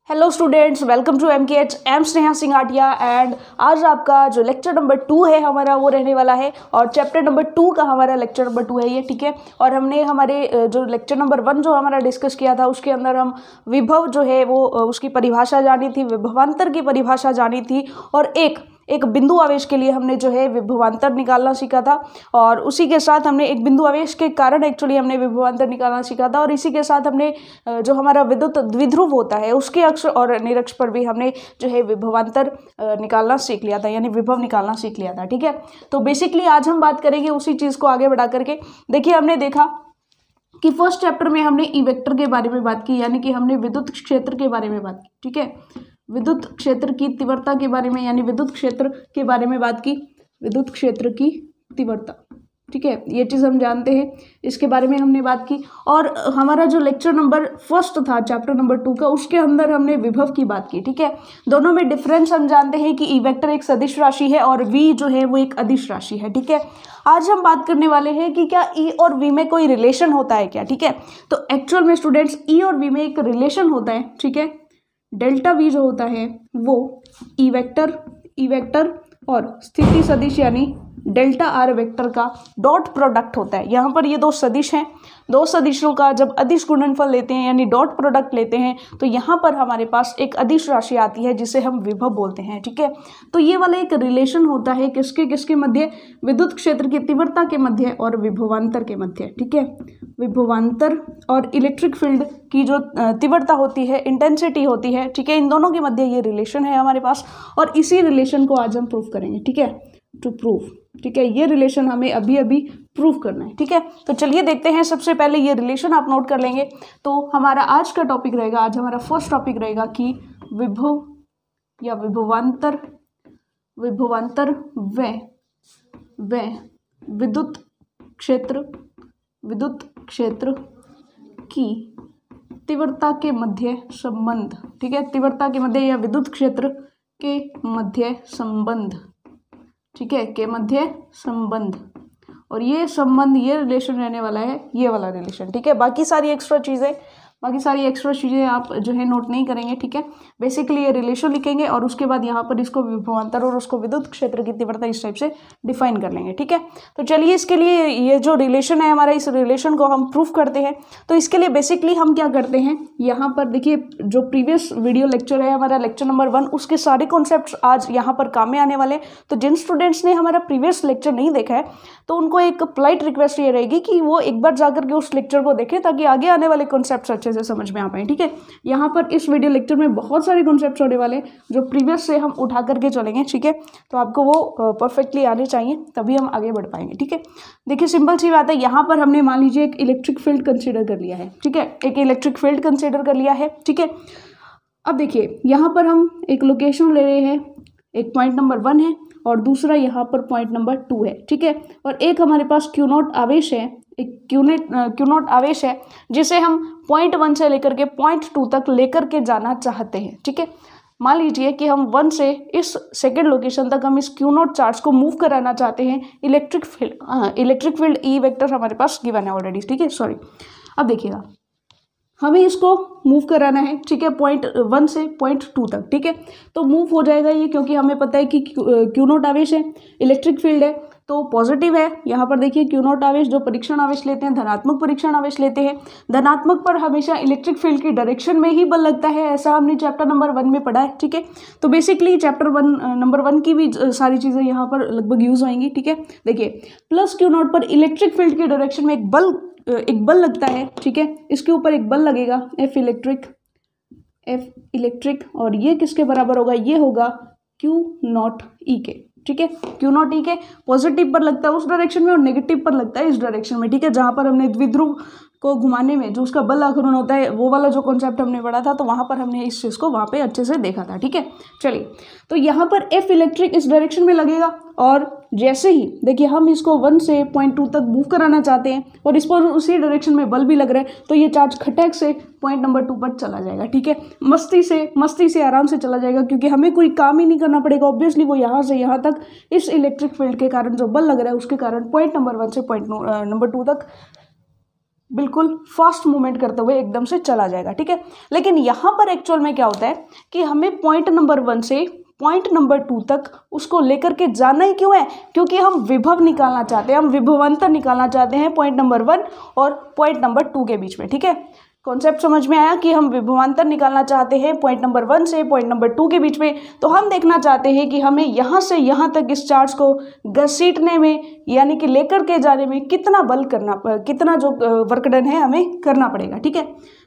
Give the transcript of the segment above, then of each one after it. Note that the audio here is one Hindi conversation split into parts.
Hello students, welcome to MKH। I'm Sneha Singh Atiya and आज आपका जो लेक्चर नंबर 2 है हमारा वो रहने वाला है और चैप्टर नंबर 2 का हमारा लेक्चर नंबर 2 है ये, ठीक है। और हमने हमारे जो लेक्चर नंबर 1 जो हमारा डिस्कस किया था उसके अंदर हम विभव जो है वो उसकी परिभाषा जानी थी, विभवांतर की परिभाषा जानी थी और एक बिंदु आवेश के लिए हमने जो है विभवांतर निकालना सीखा था और उसी के साथ हमने एक बिंदु आवेश के कारण एक्चुअली हमने विभवांतर निकालना सीखा था और इसी के साथ हमने जो हमारा विद्युत द्विध्रुव होता है उसके अक्ष और निरक्ष पर भी हमने जो है विभवांतर निकालना सीख लिया था, यानी विभव निकालना सीख लिया था, ठीक है। तो बेसिकली आज हम बात करेंगे उसी चीज़ को आगे बढ़ा करके। देखिए, हमने देखा कि फर्स्ट चैप्टर में हमने ई वेक्टर के बारे में बात की, यानी कि हमने विद्युत क्षेत्र के बारे में बात की, ठीक है। विद्युत क्षेत्र की तीव्रता के बारे में, यानी विद्युत क्षेत्र के बारे में बात की, विद्युत क्षेत्र की तीव्रता, ठीक है। ये चीज़ हम जानते हैं, इसके बारे में हमने बात की। और हमारा जो लेक्चर नंबर फर्स्ट था चैप्टर नंबर 2 का, उसके अंदर हमने विभव की बात की, ठीक है। दोनों में डिफरेंस हम जानते हैं कि ई वेक्टर एक सदिश राशि है और वी जो है वो एक अदिश राशि है, ठीक है। आज हम बात करने वाले हैं कि क्या ई और वी में कोई रिलेशन होता है क्या, ठीक है। तो एक्चुअल में स्टूडेंट्स ई और वी में एक रिलेशन होता है, ठीक है। डेल्टा वी जो होता है वो ई वेक्टर और स्थिति सदिश यानी डेल्टा आर वेक्टर का डॉट प्रोडक्ट होता है। यहाँ पर ये दो सदिश हैं, दो सदिशों का जब अदिश गुणनफल लेते हैं यानी डॉट प्रोडक्ट लेते हैं तो यहाँ पर हमारे पास एक अदिश राशि आती है जिसे हम विभव बोलते हैं, ठीक है। तो ये वाला एक रिलेशन होता है किसके किसके मध्य, विद्युत क्षेत्र की तीव्रता के मध्य और विभवांतर के मध्य, ठीक है। विभवांतर और इलेक्ट्रिक फील्ड की जो तीव्रता होती है, इंटेंसिटी होती है, ठीक है, इन दोनों के मध्य ये रिलेशन है हमारे पास और इसी रिलेशन को आज हम प्रूव करेंगे, ठीक है, टू प्रूव, ठीक है। ये रिलेशन हमें अभी अभी प्रूव करना है, ठीक है। तो चलिए देखते हैं। सबसे पहले ये रिलेशन आप नोट कर लेंगे। तो हमारा आज का टॉपिक रहेगा, आज हमारा फर्स्ट टॉपिक रहेगा कि विभव या विभवांतर व विद्युत क्षेत्र की तीव्रता के मध्य संबंध, ठीक है। तीव्रता के मध्य या विद्युत क्षेत्र के मध्य संबंध, ठीक है, के मध्य संबंध। और ये संबंध, ये रिलेशन रहने वाला है ये वाला रिलेशन, ठीक है। बाकी सारी एक्स्ट्रा चीज़ें आप जो है नोट नहीं करेंगे, ठीक है। बेसिकली ये रिलेशन लिखेंगे और उसके बाद यहाँ पर इसको विभवांतर और उसको विद्युत क्षेत्र की तीव्रता इस टाइप से डिफाइन कर लेंगे, ठीक है। तो चलिए इसके लिए ये जो रिलेशन है हमारा, इस रिलेशन को हम प्रूफ करते हैं। तो इसके लिए बेसिकली हम क्या करते हैं, यहाँ पर देखिए जो प्रीवियस वीडियो लेक्चर है हमारा लेक्चर नंबर 1, उसके सारे कॉन्सेप्ट आज यहाँ पर काम में आने वाले। तो जिन स्टूडेंट्स ने हमारा प्रीवियस लेक्चर नहीं देखा है तो उनको एक पोलाइट रिक्वेस्ट ये रहेगी कि वो एक बार जाकर के उस लेक्चर को देखें ताकि आगे आने वाले कॉन्सेप्ट्स अच्छे से समझ में आ पाए, ठीक है। यहाँ पर इस वीडियो लेक्चर में बहुत सारे कॉन्सेप्ट्स होने वाले जो प्रीवियस से हम उठा करके चलेंगे, ठीक है। तो आपको वो परफेक्टली आने चाहिए तभी हम आगे बढ़ पाएंगे, ठीक है। देखिए सिंपल सी बात है, यहाँ पर हमने मान लीजिए एक इलेक्ट्रिक फील्ड कंसिडर कर लिया है, ठीक है, एक इलेक्ट्रिक फील्ड कंसिडर कर लिया है, ठीक है। अब देखिए यहाँ पर हम एक लोकेशन ले रहे हैं, एक पॉइंट नंबर 1 है और दूसरा यहाँ पर पॉइंट नंबर 2 है, ठीक है। और एक हमारे पास क्यू नॉट आवेश है, एक क्यू नॉट आवेश है जिसे हम पॉइंट 1 से लेकर के पॉइंट 2 तक लेकर के जाना चाहते हैं, ठीक है। मान लीजिए कि हम 1 से इस सेकेंड लोकेशन तक हम इस क्यू नॉट चार्ज को मूव कराना चाहते हैं। इलेक्ट्रिक फील्ड ई वेक्टर हमारे पास गिवन है ऑलरेडी, ठीक है, सॉरी। अब देखिएगा हमें इसको मूव कराना है, ठीक है, पॉइंट 1 से पॉइंट 2 तक, ठीक है। तो मूव हो जाएगा ये, क्योंकि हमें पता है कि क्यू नॉट आवेश है, इलेक्ट्रिक फील्ड है तो पॉजिटिव है। यहाँ पर देखिए क्यू नॉट आवेश जो परीक्षण आवेश लेते हैं, धनात्मक परीक्षण आवेश लेते हैं। धनात्मक पर हमेशा इलेक्ट्रिक फील्ड की डायरेक्शन में ही बल लगता है, ऐसा हमने चैप्टर नंबर 1 में पढ़ा है, ठीक है। तो बेसिकली चैप्टर नंबर 1 की भी सारी चीज़ें यहाँ पर लगभग यूज होंगी, ठीक है। देखिए प्लस क्यू नॉट पर इलेक्ट्रिक फील्ड की डायरेक्शन में एक बल लगता है, ठीक है। इसके ऊपर एक बल लगेगा एफ इलेक्ट्रिक और ये किसके बराबर होगा, ये होगा क्यू नॉट ई के, ठीक है। क्यू नॉट ई के पॉजिटिव पर लगता है उस डायरेक्शन में और नेगेटिव पर लगता है इस डायरेक्शन में, ठीक है। जहाँ पर हमने द्विध्रुव को घुमाने में जो उसका बल आघूर्ण होता है वो वाला जो कॉन्सेप्ट हमने पढ़ा था, तो वहाँ पर हमने इस चीज़ को वहाँ पे अच्छे से देखा था, ठीक है। चलिए तो यहाँ पर एफ इलेक्ट्रिक इस डायरेक्शन में लगेगा और जैसे ही देखिए हम इसको 1 से पॉइंट 2 तक मूव कराना चाहते हैं और इस पर उसी डायरेक्शन में बल भी लग रहा है, तो ये चार्ज खटैक से पॉइंट नंबर 2 पर चला जाएगा, ठीक है। मस्ती से आराम से चला जाएगा क्योंकि हमें कोई काम ही नहीं करना पड़ेगा। ऑब्वियसली वो यहाँ से यहाँ तक इस इलेक्ट्रिक फील्ड के कारण जो बल लग रहा है उसके कारण पॉइंट नंबर 1 से पॉइंट नंबर 2 तक बिल्कुल फास्ट मूवमेंट करते हुए एकदम से चला जाएगा, ठीक है। लेकिन यहाँ पर एक्चुअल में क्या होता है कि हमें पॉइंट नंबर 1 से पॉइंट नंबर 2 तक उसको लेकर के जाना ही क्यों है, क्योंकि हम विभव निकालना चाहते हैं, हम विभवांतर निकालना चाहते हैं पॉइंट नंबर 1 और पॉइंट नंबर 2 के बीच में, ठीक है। कॉन्सेप्ट समझ में आया कि हम विभवांतर निकालना चाहते हैं पॉइंट नंबर 1 से पॉइंट नंबर 2 के बीच में। तो हम देखना चाहते हैं कि हमें यहाँ से यहाँ तक इस चार्ज को घसीटने में यानी कि लेकर के जाने में कितना बल करना, कितना जो वर्क डन है हमें करना पड़ेगा, ठीक है।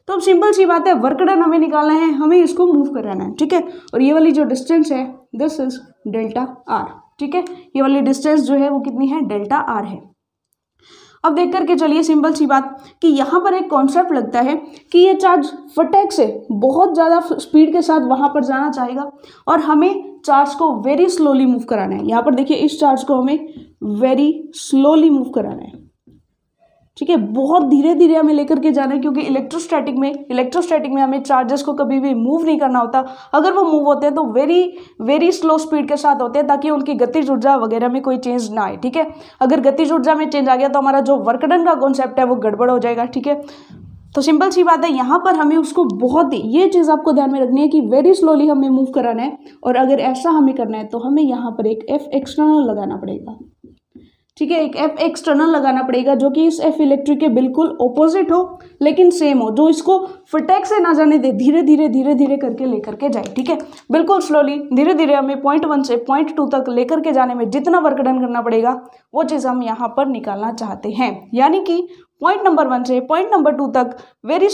तो अब सिंपल सी बात है, वर्क डन हमें निकालना है, हमें इसको मूव कराना है, ठीक है। और ये वाली जो डिस्टेंस है दिस इज डेल्टा आर, ठीक है। ये वाली डिस्टेंस जो है वो कितनी है, डेल्टा आर है। अब देख करके चलिए सिंपल सी बात कि यहाँ पर एक कॉन्सेप्ट लगता है कि ये चार्ज फटाक से बहुत ज़्यादा स्पीड के साथ वहाँ पर जाना चाहेगा और हमें चार्ज को वेरी स्लोली मूव कराना है। यहाँ पर देखिए इस चार्ज को हमें वेरी स्लोली मूव कराना है, ठीक है। बहुत धीरे धीरे हमें लेकर के जाना है, क्योंकि इलेक्ट्रोस्टैटिक में हमें चार्जेस को कभी भी मूव नहीं करना होता। अगर वो मूव होते हैं तो वेरी स्लो स्पीड के साथ होते हैं, ताकि उनकी गतिज ऊर्जा वगैरह में कोई चेंज ना आए, ठीक है। अगर गतिज ऊर्जा में चेंज आ गया तो हमारा जो वर्क डन का कॉन्सेप्ट है वो गड़बड़ हो जाएगा, ठीक है। तो सिंपल सी बात है, यहाँ पर हमें उसको बहुत ही, ये चीज़ आपको ध्यान में रखनी है कि वेरी स्लोली हमें मूव कराना है। और अगर ऐसा हमें करना है तो हमें यहाँ पर एक एफ एक्सटर्नल लगाना पड़ेगा, ठीक है। एक एफ एक्सटर्नल लगाना पड़ेगा जो कि इस एफ इलेक्ट्रिक के बिल्कुल ऑपोजिट हो लेकिन सेम हो, जो इसको फटाक से ना जाने दे, धीरे धीरे करके लेकर के जाए, ठीक है। बिल्कुल स्लोली धीरे धीरे हमें पॉइंट 1 से पॉइंट 2 तक लेकर के जाने में जितना वर्क डन करना पड़ेगा वो चीज़ हम यहाँ पर निकालना चाहते हैं। यानी कि पॉइंट नंबर 1 से पॉइंट नंबर 2 तक वेरी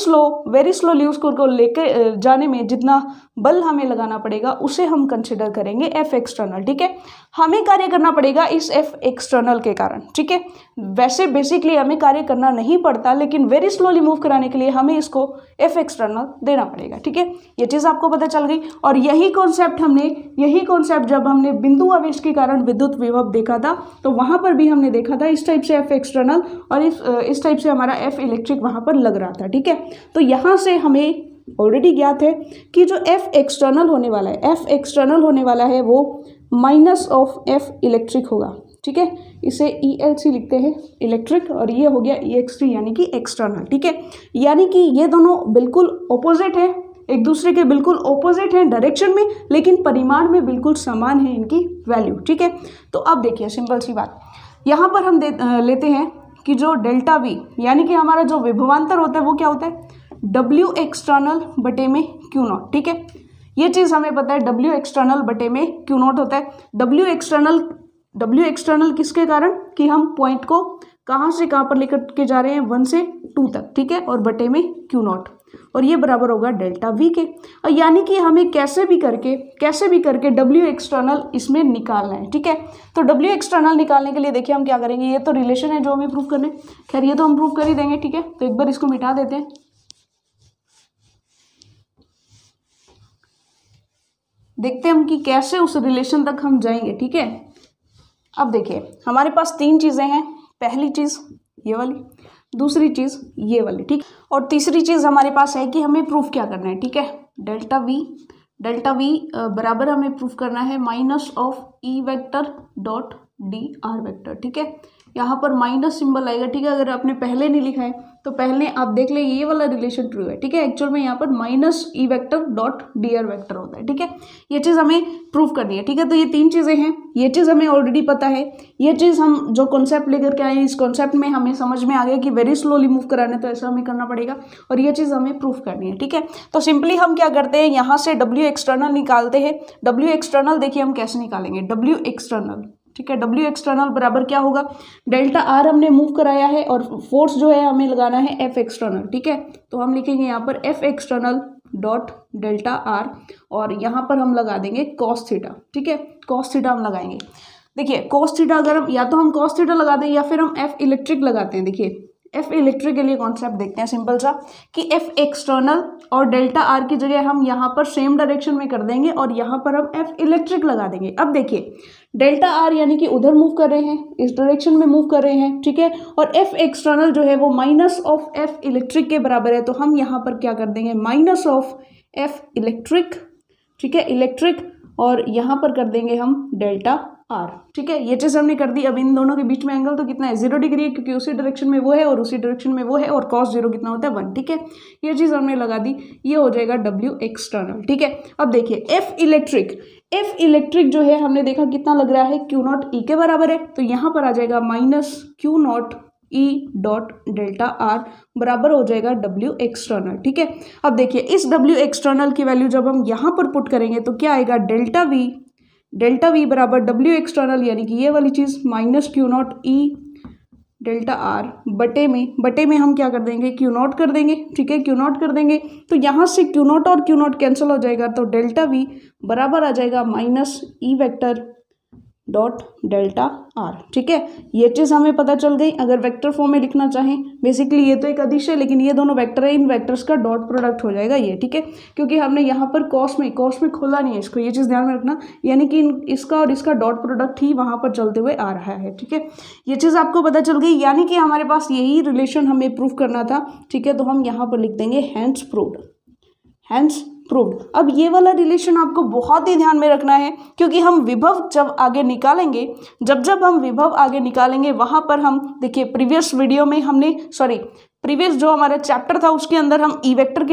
स्लोली उसको लेकर जाने में जितना बल हमें लगाना पड़ेगा उसे हम कंसिडर करेंगे एफ एक्सटर्नल, ठीक है। हमें कार्य करना पड़ेगा इस एफ एक्सटर्नल के कारण, ठीक है। वैसे बेसिकली हमें कार्य करना नहीं पड़ता, लेकिन वेरी स्लोली मूव कराने के लिए हमें इसको एफ एक्सटर्नल देना पड़ेगा, ठीक है। ये चीज़ आपको पता चल गई। और यही कॉन्सेप्ट जब हमने बिंदु आवेश के कारण विद्युत विभव देखा था तो वहाँ पर भी हमने देखा था इस टाइप से एफ एक्सटर्नल और इस टाइप से हमारा एफ इलेक्ट्रिक वहाँ पर लग रहा था, ठीक है। तो यहाँ से हमें ऑलरेडी ज्ञात है कि जो एफ एक्सटर्नल होने वाला है वो माइनस ऑफ एफ इलेक्ट्रिक होगा, ठीक है। इसे ELC लिखते हैं इलेक्ट्रिक, और ये हो गया EXT यानी कि एक्सटर्नल, ठीक है। यानी कि ये दोनों बिल्कुल ऑपोजिट है, एक दूसरे के बिल्कुल ऑपोजिट हैं डायरेक्शन में, लेकिन परिमाण में बिल्कुल समान है इनकी वैल्यू, ठीक है। तो अब देखिए सिंपल सी बात, यहाँ पर हम लेते हैं कि जो डेल्टा V यानी कि हमारा जो विभवांतर होता है वो क्या होता है, W एक्सटर्नल बटे में Q नॉट, ठीक है। ये चीज़ हमें पता है, W एक्सटर्नल बटे में Q नॉट होता है। W एक्सटर्नल किसके कारण, कि हम पॉइंट को कहाँ से कहाँ पर लेकर के जा रहे हैं, 1 से 2 तक, ठीक है, और बटे में Q नॉट, और ये बराबर होगा डेल्टा V के। और यानी कि हमें कैसे भी करके W एक्सटर्नल इसमें निकालना है, ठीक है। तो W एक्सटर्नल निकालने के लिए देखिए हम क्या करेंगे, ये तो रिलेशन है जो हमें प्रूव करना है, खैर ये तो हम प्रूव कर ही देंगे, ठीक है। तो एक बार इसको मिटा देते हैं। देखते हैं हम कि कैसे उस रिलेशन तक हम जाएंगे, ठीक है। अब देखिए हमारे पास 3 चीज़ें हैं, पहली चीज़ ये वाली, दूसरी चीज़ ये वाली, ठीक, और तीसरी चीज़ हमारे पास है कि हमें प्रूफ क्या करना है, ठीक है। डेल्टा वी बराबर हमें प्रूफ करना है minus of E vector dot DR vector, ठीक है। यहाँ पर माइनस सिंबल आएगा, ठीक है। अगर आपने पहले नहीं लिखा है तो पहले आप देख ले, ये वाला रिलेशन ट्रू है, ठीक है। एक्चुअल में यहाँ पर minus E vector dot DR vector होता है, ठीक है। ये चीज़ हमें प्रूफ करनी है, ठीक है। तो ये 3 चीज़ें हैं, ये चीज़ हमें ऑलरेडी पता है। ये चीज़ हम जो कॉन्सेप्ट लेकर के आए हैं, इस कॉन्सेप्ट में हमें समझ में आ गया कि वेरी स्लोली मूव कराना है तो ऐसा हमें करना पड़ेगा, और ये चीज़ हमें प्रूफ करनी है, ठीक है। तो सिंपली हम क्या करते हैं, यहाँ से W एक्सटर्नल निकालते हैं। W एक्सटर्नल देखिए हम कैसे निकालेंगे, W एक्सटर्नल, ठीक है। W एक्सटर्नल बराबर क्या होगा, डेल्टा R हमने मूव कराया है और फोर्स जो है हमें लगाना है F एक्सटर्नल, ठीक है। तो हम लिखेंगे यहाँ पर F external dot delta R, और यहाँ पर हम लगा देंगे कॉस थीटा, ठीक है। कॉस थीटा हम लगाएंगे। देखिए कॉस थीटा अगर हम या तो हम कॉस थीटा लगा दें या फिर हम F इलेक्ट्रिक लगाते हैं। देखिए F इलेक्ट्रिक के लिए कॉन्सेप्ट देखते हैं सिंपल सा, कि F एक्सटर्नल और डेल्टा R की जगह हम यहाँ पर सेम डायरेक्शन में कर देंगे और यहाँ पर हम F इलेक्ट्रिक लगा देंगे। अब देखिए डेल्टा R यानी कि उधर मूव कर रहे हैं, इस डायरेक्शन में मूव कर रहे हैं, ठीक है। और F एक्सटर्नल जो है वो माइनस ऑफ F इलेक्ट्रिक के बराबर है, तो हम यहाँ पर क्या कर देंगे, माइनस ऑफ F इलेक्ट्रिक, ठीक है, इलेक्ट्रिक, और यहाँ पर कर देंगे हम डेल्टा आर। ठीक है, ये चीज़ हमने कर दी। अब इन दोनों के बीच में एंगल तो कितना है, 0 डिग्री है, क्योंकि उसी डायरेक्शन में वो है और उसी डायरेक्शन में वो है, और cos 0 कितना होता है 1। ठीक है, ये चीज़ हमने लगा दी, ये हो जाएगा W एक्सटर्नल। ठीक है, अब देखिए F इलेक्ट्रिक जो है हमने देखा कितना लग रहा है, Q0 E के बराबर है, तो यहाँ पर आ जाएगा minus Q0 E dot delta R बराबर हो जाएगा W एक्सटर्नल। ठीक है, अब देखिए इस W एक्सटर्नल की वैल्यू जब हम यहाँ पर पुट करेंगे तो क्या आएगा, डेल्टा V बराबर W एक्सटर्नल, यानी कि ये वाली चीज़ minus Q0 E delta R बटे में हम क्या कर देंगे, Q0 कर देंगे। ठीक है, Q0 कर देंगे तो यहाँ से Q0 और Q0 कैंसिल हो जाएगा, तो डेल्टा V बराबर आ जाएगा minus E vector dot delta R. ठीक है, ये चीज़ हमें पता चल गई। अगर वेक्टर फॉर्म में लिखना चाहें, बेसिकली ये तो एक अदिश है, लेकिन ये दोनों वेक्टर है, इन वेक्टर्स का डॉट प्रोडक्ट हो जाएगा ये। ठीक है, क्योंकि हमने यहाँ पर कॉस में खोला नहीं है इसको, ये चीज़ ध्यान में रखना, यानी कि इसका और इसका डॉट प्रोडक्ट ही वहाँ पर चलते हुए आ रहा है। ठीक है, ये चीज़ आपको पता चल गई, यानी कि हमारे पास यही रिलेशन हमें प्रूव करना था। ठीक है, तो हम यहाँ पर लिख देंगे हैंस प्रूव्ड। अब ये वाला रिलेशन आपको बहुत ही ध्यान में रखना है, क्योंकि हम विभव जब आगे निकालेंगे, जब हम विभव आगे निकालेंगे, वहाँ पर हम देखिए प्रीवियस जो हमारा चैप्टर था उसके अंदर हम ई वेक्टर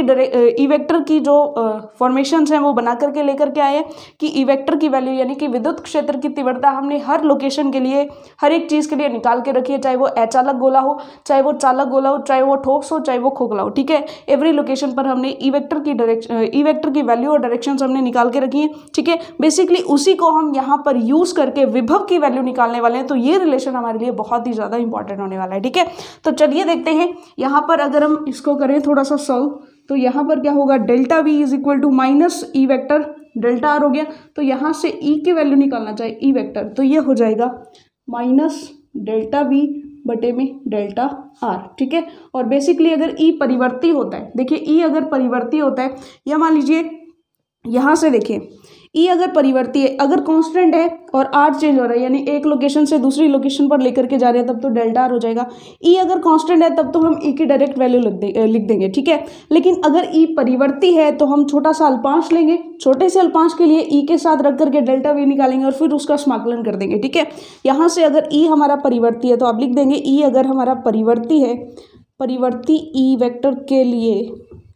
की जो फॉर्मेशंस हैं वो बना करके लेकर के आए हैं कि ई वेक्टर की वैल्यू, यानी कि विद्युत क्षेत्र की तीव्रता हमने हर लोकेशन के लिए, हर एक चीज़ के लिए निकाल के रखी है, चाहे वो अचालक गोला हो, चाहे वो चालक गोला हो, चाहे वो ठोस हो, चाहे वो खोखला हो। ठीक है, एवरी लोकेशन पर हमने ई वेक्टर की वैल्यू और डायरेक्शंस हमने निकाल के रखी है। ठीक है, बेसिकली उसी को हम यहाँ पर यूज़ करके विभव की वैल्यू निकालने वाले हैं, तो ये रिलेशन हमारे लिए बहुत ही ज़्यादा इंपॉर्टेंट होने वाला है। ठीक है, तो चलिए देखते हैं यहाँ पर अगर हम इसको करें थोड़ा सा सॉल्व, तो यहाँ पर क्या होगा, delta V is equal to minus E vector delta R हो गया, तो यहाँ से E की वैल्यू निकालना चाहिए, ई वेक्टर, तो ये हो जाएगा माइनस डेल्टा V बटे में डेल्टा आर। ठीक है, और बेसिकली अगर E परिवर्ती होता है, देखिए E अगर परिवर्ती होता है, या मान लीजिए यहाँ से देखिए E अगर परिवर्ती है, अगर कांस्टेंट है और R चेंज हो रहा है, यानी एक लोकेशन से दूसरी लोकेशन पर लेकर के जा रहे हैं, तब तो डेल्टा आर हो जाएगा। E अगर कांस्टेंट है तब तो हम E की डायरेक्ट वैल्यू लिख देंगे। ठीक है, लेकिन अगर E परिवर्ती है तो हम छोटा सा अल्पांश लेंगे, छोटे से अल्पांश के लिए E के साथ रख करके डेल्टा V निकालेंगे और फिर उसका समाकलन कर देंगे। ठीक है, यहाँ से अगर E हमारा परिवर्ती है तो आप लिख देंगे E अगर हमारा परिवर्ती है, परिवर्ती E वेक्टर के लिए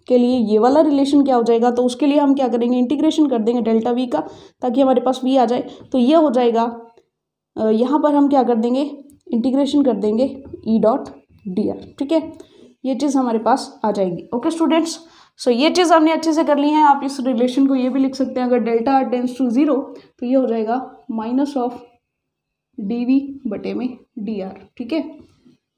ये वाला रिलेशन क्या हो जाएगा, तो उसके लिए हम क्या करेंगे, इंटीग्रेशन कर देंगे डेल्टा V का, ताकि हमारे पास V आ जाए। तो ये हो जाएगा, यहाँ पर हम क्या कर देंगे, इंटीग्रेशन कर देंगे E डॉट डी आर। ठीक है, ये चीज़ हमारे पास आ जाएगी। ओके स्टूडेंट्स, सो ये चीज़ हमने अच्छे से कर ली है। आप इस रिलेशन को ये भी लिख सकते हैं, अगर डेल्टा आर टेंड्स टू 0 तो ये हो जाएगा माइनस ऑफ dV बटे में dr। ठीक है,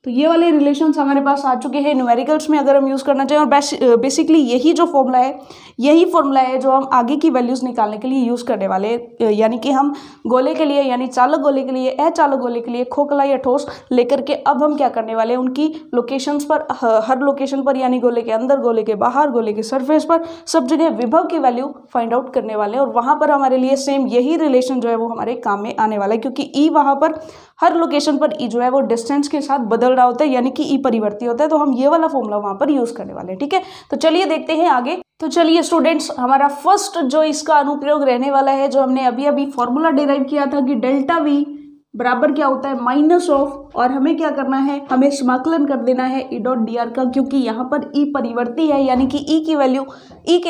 तो ये वाले रिलेशंस हमारे पास आ चुके हैं न्यूमेरिकल्स में, अगर हम यूज़ करना चाहें। और बेसिकली यही जो फॉर्मूला है, यही फॉर्मूला है जो हम आगे की वैल्यूज़ निकालने के लिए यूज़ करने वाले हैं, यानी कि हम गोले के लिए, यानी चालक गोले के लिए, अचालक गोले के लिए, खोखला या ठोस लेकर के अब हम क्या करने वाले हैं, उनकी लोकेशंस पर, हर लोकेशन पर, यानी गोले के अंदर, गोले के बाहर, गोले के सरफेस पर, सब जगह विभव की वैल्यू फाइंड आउट करने वाले हैं। और वहाँ पर हमारे लिए सेम यही रिलेशन जो है वो हमारे काम में आने वाला है, क्योंकि ई वहाँ पर हर लोकेशन पर ई जो है वो डिस्टेंस के साथ बदल रहा होता है, यानी कि ई परिवर्ती होता है, तो हम ये वाला फॉर्मूला वहाँ पर यूज़ करने वाले हैं। ठीक है, तो चलिए देखते हैं आगे। तो चलिए स्टूडेंट्स, हमारा फर्स्ट जो इसका अनुप्रयोग रहने वाला है, जो हमने अभी अभी फॉर्मूला डिराइव किया था कि डेल्टा V बराबर क्या होता है, माइनस ऑफ, और हमें क्या करना है, हमें समाकलन कर देना है E डॉट डी आर का, क्योंकि यहाँ पर E परिवर्ती है, यानी कि E की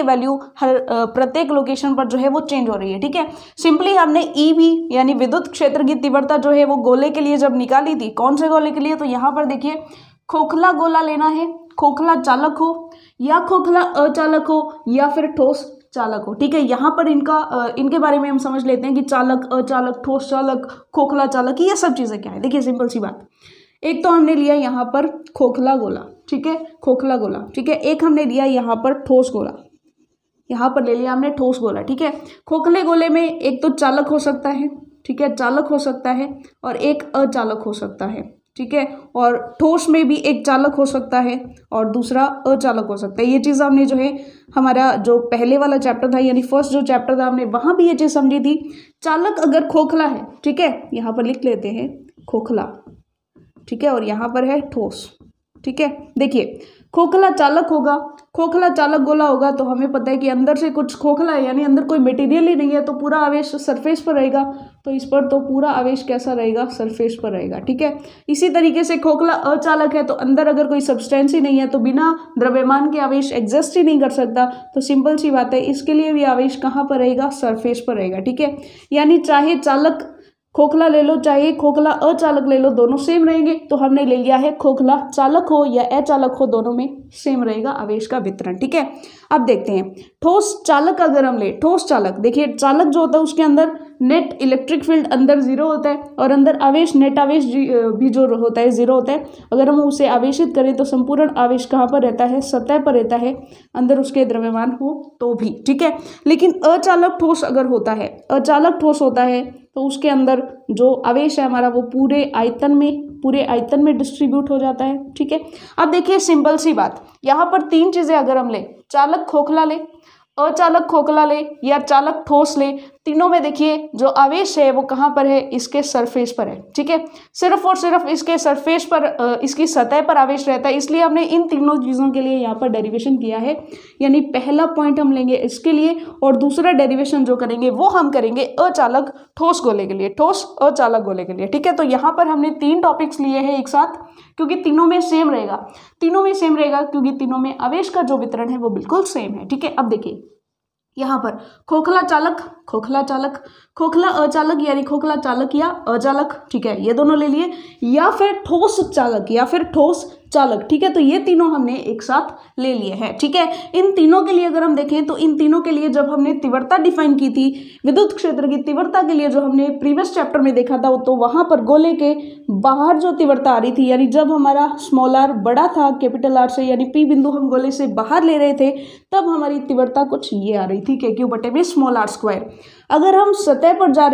वैल्यू हर प्रत्येक लोकेशन पर जो है वो चेंज हो रही है। ठीक है, सिंपली हमने E भी, यानी विद्युत क्षेत्र की तीव्रता जो है वो गोले के लिए जब निकाली थी, कौन से गोले के लिए, तो यहाँ पर देखिए खोखला गोला लेना है, खोखला चालक हो या खोखला अचालक हो या फिर ठोस चालक हो। ठीक है, यहाँ पर इनके बारे में हम समझ लेते हैं कि चालक, अचालक, ठोस चालक, खोखला चालक, ये सब चीज़ें क्या है। देखिए सिंपल सी बात, एक तो हमने लिया यहाँ पर खोखला गोला, ठीक है, खोखला गोला, ठीक है, एक हमने लिया यहाँ पर ठोस गोला, यहाँ पर ले लिया हमने ठोस गोला। ठीक है, खोखले गोले में एक तो चालक हो सकता है, ठीक है, चालक हो सकता है, और एक अचालक हो सकता है। ठीक है, और ठोस में भी एक चालक हो सकता है और दूसरा अचालक हो सकता है। ये चीज़ हमने जो है हमारा जो पहले वाला चैप्टर था, यानी फर्स्ट जो चैप्टर था, हमने वहाँ भी ये चीज़ समझी थी। चालक अगर खोखला है, ठीक है, यहाँ पर लिख लेते हैं खोखला, ठीक है, और यहाँ पर है ठोस। ठीक है, देखिए खोखला चालक होगा, खोखला चालक गोला होगा तो हमें पता है कि अंदर से कुछ खोखला है, यानी अंदर कोई मटेरियल ही नहीं है, तो पूरा आवेश सरफेस पर रहेगा, तो इस पर तो पूरा आवेश कैसा रहेगा, सरफेस पर रहेगा, ठीक है। इसी तरीके से खोखला अचालक है, तो अंदर अगर कोई सब्सटेंस ही नहीं है तो बिना द्रव्यमान के आवेश एग्जिस्ट ही नहीं कर सकता, तो सिंपल सी बात है इसके लिए भी आवेश कहाँ पर रहेगा, सरफेस पर रहेगा, ठीक है। यानी चाहे चालक खोखला ले लो चाहे खोखला अचालक ले लो, दोनों सेम रहेंगे, तो हमने ले लिया है खोखला चालक हो या अचालक हो, दोनों में सेम रहेगा आवेश का वितरण, ठीक है। अब देखते हैं ठोस चालक, अगर हम ले ठोस चालक, देखिए चालक जो होता है उसके अंदर नेट इलेक्ट्रिक फील्ड अंदर जीरो होता है और अंदर आवेश नेट आवेश भी जो होता है जीरो होता है। अगर हम उसे आवेशित करें तो संपूर्ण आवेश कहाँ पर रहता है, सतह पर रहता है, अंदर उसके द्रव्यमान हो तो भी, ठीक है। लेकिन अचालक ठोस अगर होता है, अचालक ठोस होता है तो उसके अंदर जो आवेश है हमारा वो पूरे आयतन में डिस्ट्रीब्यूट हो जाता है, ठीक है। अब देखिए सिंपल सी बात, यहाँ पर तीन चीजें अगर हम ले, चालक खोखला ले, अचालक खोखला ले या चालक ठोस ले, तीनों में देखिए जो आवेश है वो कहाँ पर है, इसके सरफेस पर है, ठीक है। सिर्फ और सिर्फ इसके सरफेस पर, इसकी सतह पर आवेश रहता है, इसलिए हमने इन तीनों चीज़ों के लिए यहाँ पर डेरिवेशन किया है। यानी पहला पॉइंट हम लेंगे इसके लिए और दूसरा डेरिवेशन जो करेंगे वो हम करेंगे अचालक ठोस गोले के लिए, ठोस अचालक गोले के लिए, ठीक है। तो यहाँ पर हमने तीन टॉपिक्स लिए हैं एक साथ, क्योंकि तीनों में सेम रहेगा, क्योंकि तीनों में आवेश का जो वितरण है वो बिल्कुल सेम है, ठीक है। अब देखिए यहाँ पर खोखला चालक, खोखला अचालक यानी खोखला चालक या अचालक, ठीक है, ये दोनों ले लिए, या फिर ठोस चालक या फिर ठोस चालक, ठीक है। तो ये तीनों हमने एक साथ ले लिए हैं, ठीक है। इन तीनों के लिए अगर हम देखें तो इन तीनों के लिए जब हमने तीव्रता डिफाइन की थी, विद्युत क्षेत्र की तीव्रता के लिए जो हमने प्रीवियस चैप्टर में देखा था, तो वहां पर गोले के बाहर जो तीव्रता आ रही थी, यानी जब हमारा स्मॉल आर बड़ा था कैपिटल आर से, यानी पी बिंदु हम गोले से बाहर ले रहे थे, तब हमारी तीव्रता कुछ ये आ रही थी, KQ/स्मॉल r²। अगर हम सतह पर जा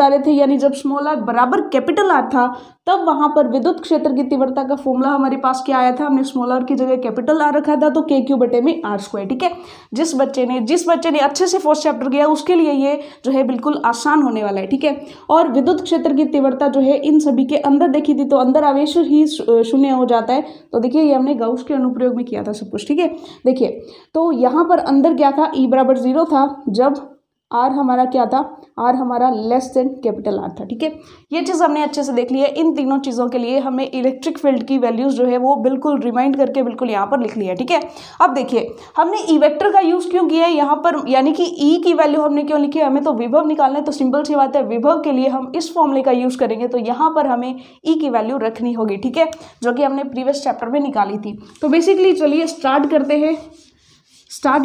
रहे थे यानी जब स्मॉल आर बराबर कैपिटल आर था, तब वहां पर विद्युत क्षेत्र की तीव्रता का फॉर्मूला हमारे पास क्या आया था, हमने स्मॉल आर की जगह कैपिटल आर रखा था, तो KQ/r², ठीक है। जिस बच्चे ने अच्छे से फर्स्ट चैप्टर किया उसके लिए ये जो है बिल्कुल आसान होने वाला है, ठीक है। और विद्युत क्षेत्र की तीव्रता जो है इन सभी के अंदर देखी थी, तो अंदर आवेश ही शून्य हो जाता है, तो देखिए ये हमने गाउस के अनुप्रयोग में किया था सब कुछ, ठीक है। देखिए तो यहाँ पर अंदर क्या था, E=0 था जब आर हमारा क्या था, आर हमारा लेस देन कैपिटल आर था, ठीक है। ये चीज़ हमने अच्छे से देख ली है। इन तीनों चीज़ों के लिए हमें इलेक्ट्रिक फील्ड की वैल्यूज जो है वो बिल्कुल रिमाइंड करके बिल्कुल यहाँ पर लिख लिया है, ठीक है। अब देखिए हमने ई वेक्टर का यूज़ क्यों किया है यहाँ पर, यानी कि ई की वैल्यू हमने क्यों लिखी है, हमें तो विभव निकालना है, तो सिंपल सी बात है विभव के लिए हम इस फॉर्मूले का यूज़ करेंगे, तो यहाँ पर हमें ई की वैल्यू रखनी होगी, ठीक है, जो कि हमने प्रीवियस चैप्टर में निकाली थी। तो बेसिकली चलिए स्टार्ट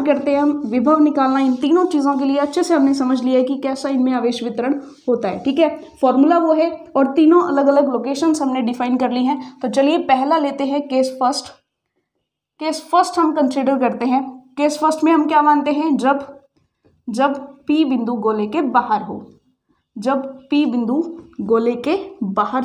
करते हैं हम विभव निकालना। इन तीनों चीज़ों के लिए अच्छे से हमने समझ लिया है कि कैसा इनमें आवेश वितरण होता है, ठीक है। फॉर्मूला वो है और तीनों अलग अलग लोकेशंस हमने डिफाइन कर ली हैं। तो चलिए पहला लेते हैं केस फर्स्ट हम कंसिडर करते हैं। केस फर्स्ट में हम क्या मानते हैं, जब P बिंदु गोले के बाहर हो, जब P बिंदु गोले के बाहर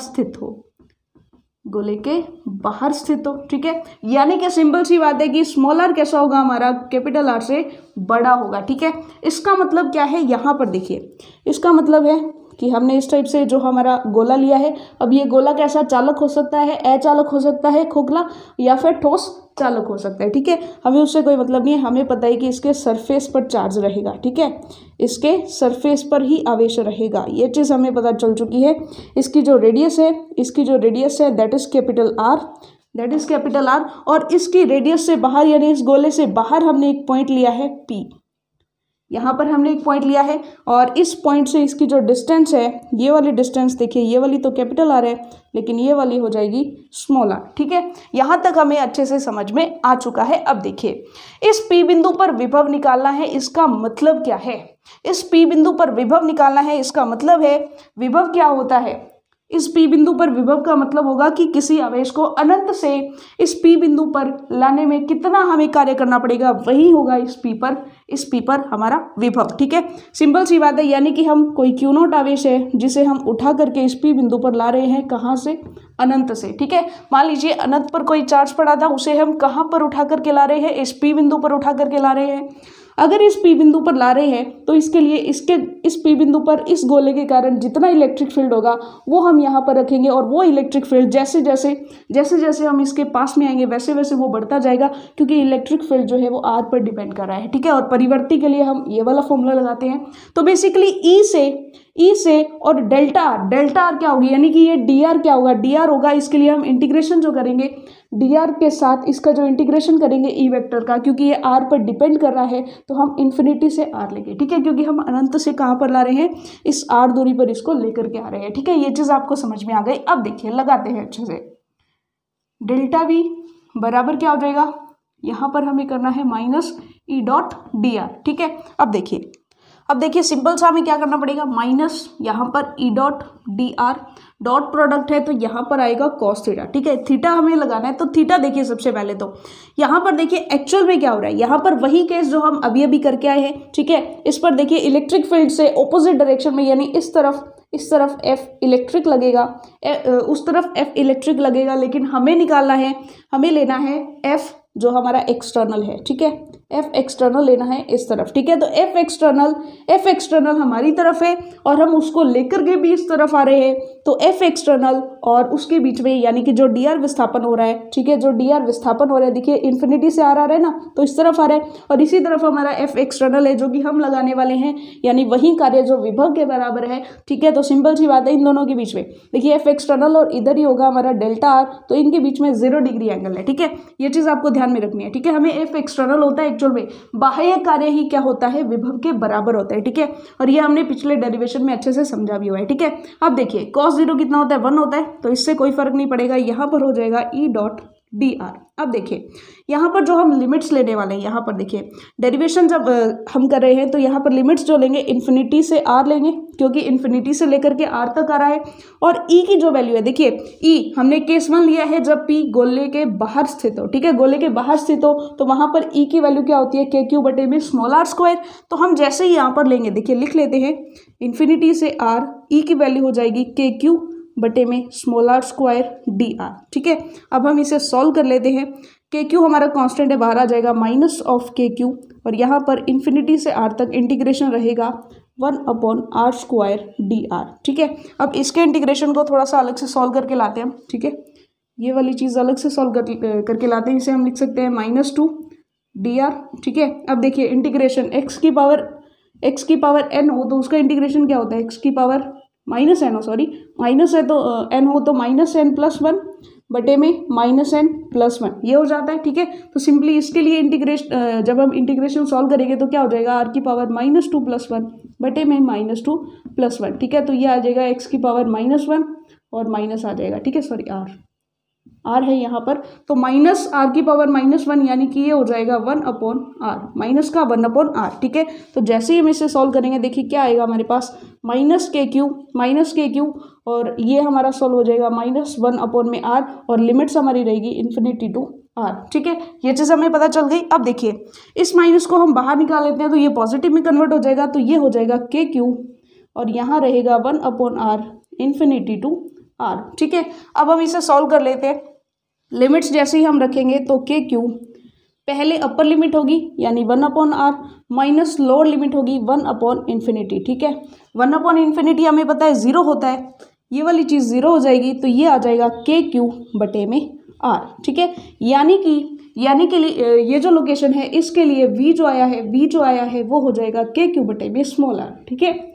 स्थित हो, ठीक है। यानी कि सिंपल सी बात है कि स्मॉल आर कैसा होगा, हमारा कैपिटल आर से बड़ा होगा, ठीक है। इसका मतलब क्या है, यहाँ पर देखिए, इसका मतलब है कि हमने इस टाइप से जो हमारा गोला लिया है, अब ये गोला कैसा चालक हो सकता है, अचालक हो सकता है खोखला, या फिर ठोस चालक हो सकता है, ठीक है। हमें उससे कोई मतलब नहीं है, हमें पता है कि इसके सरफेस पर चार्ज रहेगा, ठीक है, इसके सरफेस पर ही आवेश रहेगा, ये चीज़ हमें पता चल चुकी है। इसकी जो रेडियस है दैट इज कैपिटल आर, और इसकी रेडियस से बाहर यानी इस गोले से बाहर हमने एक पॉइंट लिया है P, यहाँ पर हमने एक पॉइंट लिया है, और इस पॉइंट से इसकी जो डिस्टेंस है, ये वाली डिस्टेंस देखिए, ये वाली तो कैपिटल आर है लेकिन ये वाली हो जाएगी स्मॉल आर, ठीक है। यहाँ तक हमें अच्छे से समझ में आ चुका है। अब देखिए इस P बिंदु पर विभव निकालना है, इसका मतलब क्या है, इस P बिंदु पर विभव निकालना है, इसका मतलब है विभव क्या होता है, इस P बिंदु पर विभव का मतलब होगा कि किसी आवेश को अनंत से इस P बिंदु पर लाने में कितना हमें कार्य करना पड़ेगा, वही होगा इस P पर हमारा विभव, ठीक है। सिंपल सी बात है, यानी कि हम कोई Q0 आवेश है जिसे हम उठा करके इस P बिंदु पर ला रहे हैं, कहाँ से, अनंत से, ठीक है। मान लीजिए अनंत पर कोई चार्ज पड़ा था, उसे हम कहाँ पर उठा करके ला रहे हैं, इस P बिंदु पर उठा करके ला रहे हैं। अगर इस पी बिंदु पर ला रहे हैं तो इसके लिए इस पी बिंदु पर इस गोले के कारण जितना इलेक्ट्रिक फील्ड होगा वो हम यहाँ पर रखेंगे, और वो इलेक्ट्रिक फील्ड जैसे जैसे हम इसके पास में आएंगे वैसे वैसे वो बढ़ता जाएगा, क्योंकि इलेक्ट्रिक फील्ड जो है वो आर पर डिपेंड कर रहा है, ठीक है। और परिवर्ती के लिए हम ये वाला फॉर्मूला लगाते हैं। तो बेसिकली ई से और डेल्टा आर क्या होगी, यानी कि ये डी आर क्या होगा, डी आर होगा। इसके लिए हम इंटीग्रेशन जो करेंगे डी आर के साथ इसका जो इंटीग्रेशन करेंगे ई वेक्टर का, क्योंकि ये आर पर डिपेंड कर रहा है तो हम इन्फिनिटी से आर लेंगे, ठीक है, क्योंकि हम अनंत से कहाँ पर ला रहे हैं, इस आर दूरी पर इसको लेकर के आ रहे हैं, ठीक है। ये चीज़ आपको समझ में आ गई। अब देखिए लगाते हैं अच्छे से। डेल्टा वी बराबर क्या हो जाएगा, यहाँ पर हमें करना है minus E dot D r, ठीक है। अब देखिए सिंपल सा हमें क्या करना पड़ेगा, माइनस यहाँ पर E dot D R, dot product है तो यहाँ पर आएगा कॉस थीटा, ठीक है। थीटा हमें लगाना है, तो थीटा देखिए सबसे पहले तो यहाँ पर देखिए एक्चुअल में क्या हो रहा है, यहाँ पर वही केस जो हम अभी अभी करके आए हैं, ठीक है। इस पर देखिए इलेक्ट्रिक फील्ड से ऑपोजिट डायरेक्शन में, यानी इस तरफ एफ इलेक्ट्रिक लगेगा, उस तरफ एफ इलेक्ट्रिक लगेगा, लेकिन हमें निकालना है, हमें लेना है एफ जो हमारा एक्सटर्नल है, ठीक है। एफ एक्सटर्नल लेना है इस तरफ, ठीक है। तो एफ एक्सटर्नल हमारी तरफ है और हम उसको लेकर के भी इस तरफ आ रहे हैं, तो एफ एक्सटर्नल और उसके बीच में यानी कि जो डी आर विस्थापन हो रहा है, ठीक है, जो डी आर विस्थापन हो रहा है, देखिए इन्फिनिटी से आर आ रहा है ना, तो इस तरफ आ रहा है, और इसी तरफ हमारा एफ एक्सटर्नल है जो कि हम लगाने वाले हैं, यानी वही कार्य जो विभव के बराबर है, ठीक है। तो सिंपल सी बात है, इन दोनों के बीच में देखिए एफ एक्सटर्नल और इधर ही होगा हमारा डेल्टा आर, तो इनके बीच में 0 डिग्री एंगल है, ठीक है। ये चीज़ आपको ध्यान में रखनी है, ठीक है। हमें एफ एक्सटर्नल होता है एक्चुअल में बाह्य कार्य ही क्या होता है, विभव के बराबर होता है, ठीक है। और ये हमने पिछले डेरिवेशन में अच्छे से समझा भी हुआ है, ठीक है। अब देखिए cos 0 कितना होता है, 1 होता है, तो इससे कोई फर्क नहीं पड़ेगा, यहाँ पर हो जाएगा ई डॉट डी आर। अब देखिए यहाँ पर जो हम लिमिट्स लेने वाले हैं, यहाँ पर देखिए डेरिवेशन जब हम कर रहे हैं तो यहाँ पर लिमिट्स जो लेंगे इन्फिनिटी से आर लेंगे, क्योंकि इन्फिनिटी से लेकर के आर तक आ रहा है। और ई की जो वैल्यू है, देखिए ई हमने केस 1 लिया है जब पी गोले के बाहर स्थित हो, ठीक है, गोले के बाहर स्थित हो, तो वहाँ पर ई की वैल्यू क्या होती है, के क्यू बटे में स्मॉल आर स्क्वायर। तो हम जैसे ही यहाँ पर लेंगे, देखिए लिख लेते हैं इन्फिनिटी से आर, ई की वैल्यू हो जाएगी के क्यू बटे में small r square d r, ठीक है। अब हम इसे सॉल्व कर लेते हैं। के क्यू हमारा कांस्टेंट है, बाहर आ जाएगा माइनस ऑफ के क्यू, और यहाँ पर इन्फिनिटी से आर तक इंटीग्रेशन रहेगा 1/r स्क्वायर डी आर, ठीक है। अब इसके इंटीग्रेशन को थोड़ा सा अलग से सॉल्व करके लाते हैं, ठीक है। ये वाली चीज़ अलग से सॉल्व करके लाते हैं, इसे हम लिख सकते हैं -2 डी आर, ठीक है। अब देखिए इंटीग्रेशन x की पावर n हो तो उसका इंटीग्रेशन क्या होता है, x की पावर -n हो, सॉरी माइनस है तो n हो तो -n+1 बटे में -n+1 ये हो जाता है, ठीक है। तो सिंपली इसके लिए इंटीग्रेशन जब हम इंटीग्रेशन सॉल्व करेंगे तो क्या हो जाएगा, r की पावर -2+1 बटे में -2+1, ठीक है। तो ये आ जाएगा x की पावर -1 और माइनस आ जाएगा, ठीक है, सॉरी आर है यहाँ पर, तो माइनस आर की पावर -1 यानी कि ये हो जाएगा 1/r, माइनस का 1/r, ठीक है। तो जैसे ही हम इसे सॉल्व करेंगे देखिए क्या आएगा हमारे पास, माइनस के क्यू और ये हमारा सॉल्व हो जाएगा -1/r, और लिमिट्स हमारी रहेगी इन्फिनिटी टू आर, ठीक है। ये चीज़ हमें पता चल गई। अब देखिए इस माइनस को हम बाहर निकाल लेते हैं तो ये पॉजिटिव में कन्वर्ट हो जाएगा, तो ये हो जाएगा के क्यू और यहाँ रहेगा 1/r इन्फिनिटी टू आर, ठीक है। अब हम इसे सॉल्व कर लेते हैं। लिमिट्स जैसे ही हम रखेंगे तो के क्यू पहले अपर लिमिट होगी यानी 1/r माइनस लोअर लिमिट होगी 1/∞, ठीक है। 1/∞ हमें पता है 0 होता है, ये वाली चीज़ 0 हो जाएगी, तो ये आ जाएगा के क्यू बटे में r, ठीक है। यानी कि ये जो लोकेशन है इसके लिए v जो आया है वो हो जाएगा के क्यू बटे में स्मॉल r, ठीक है।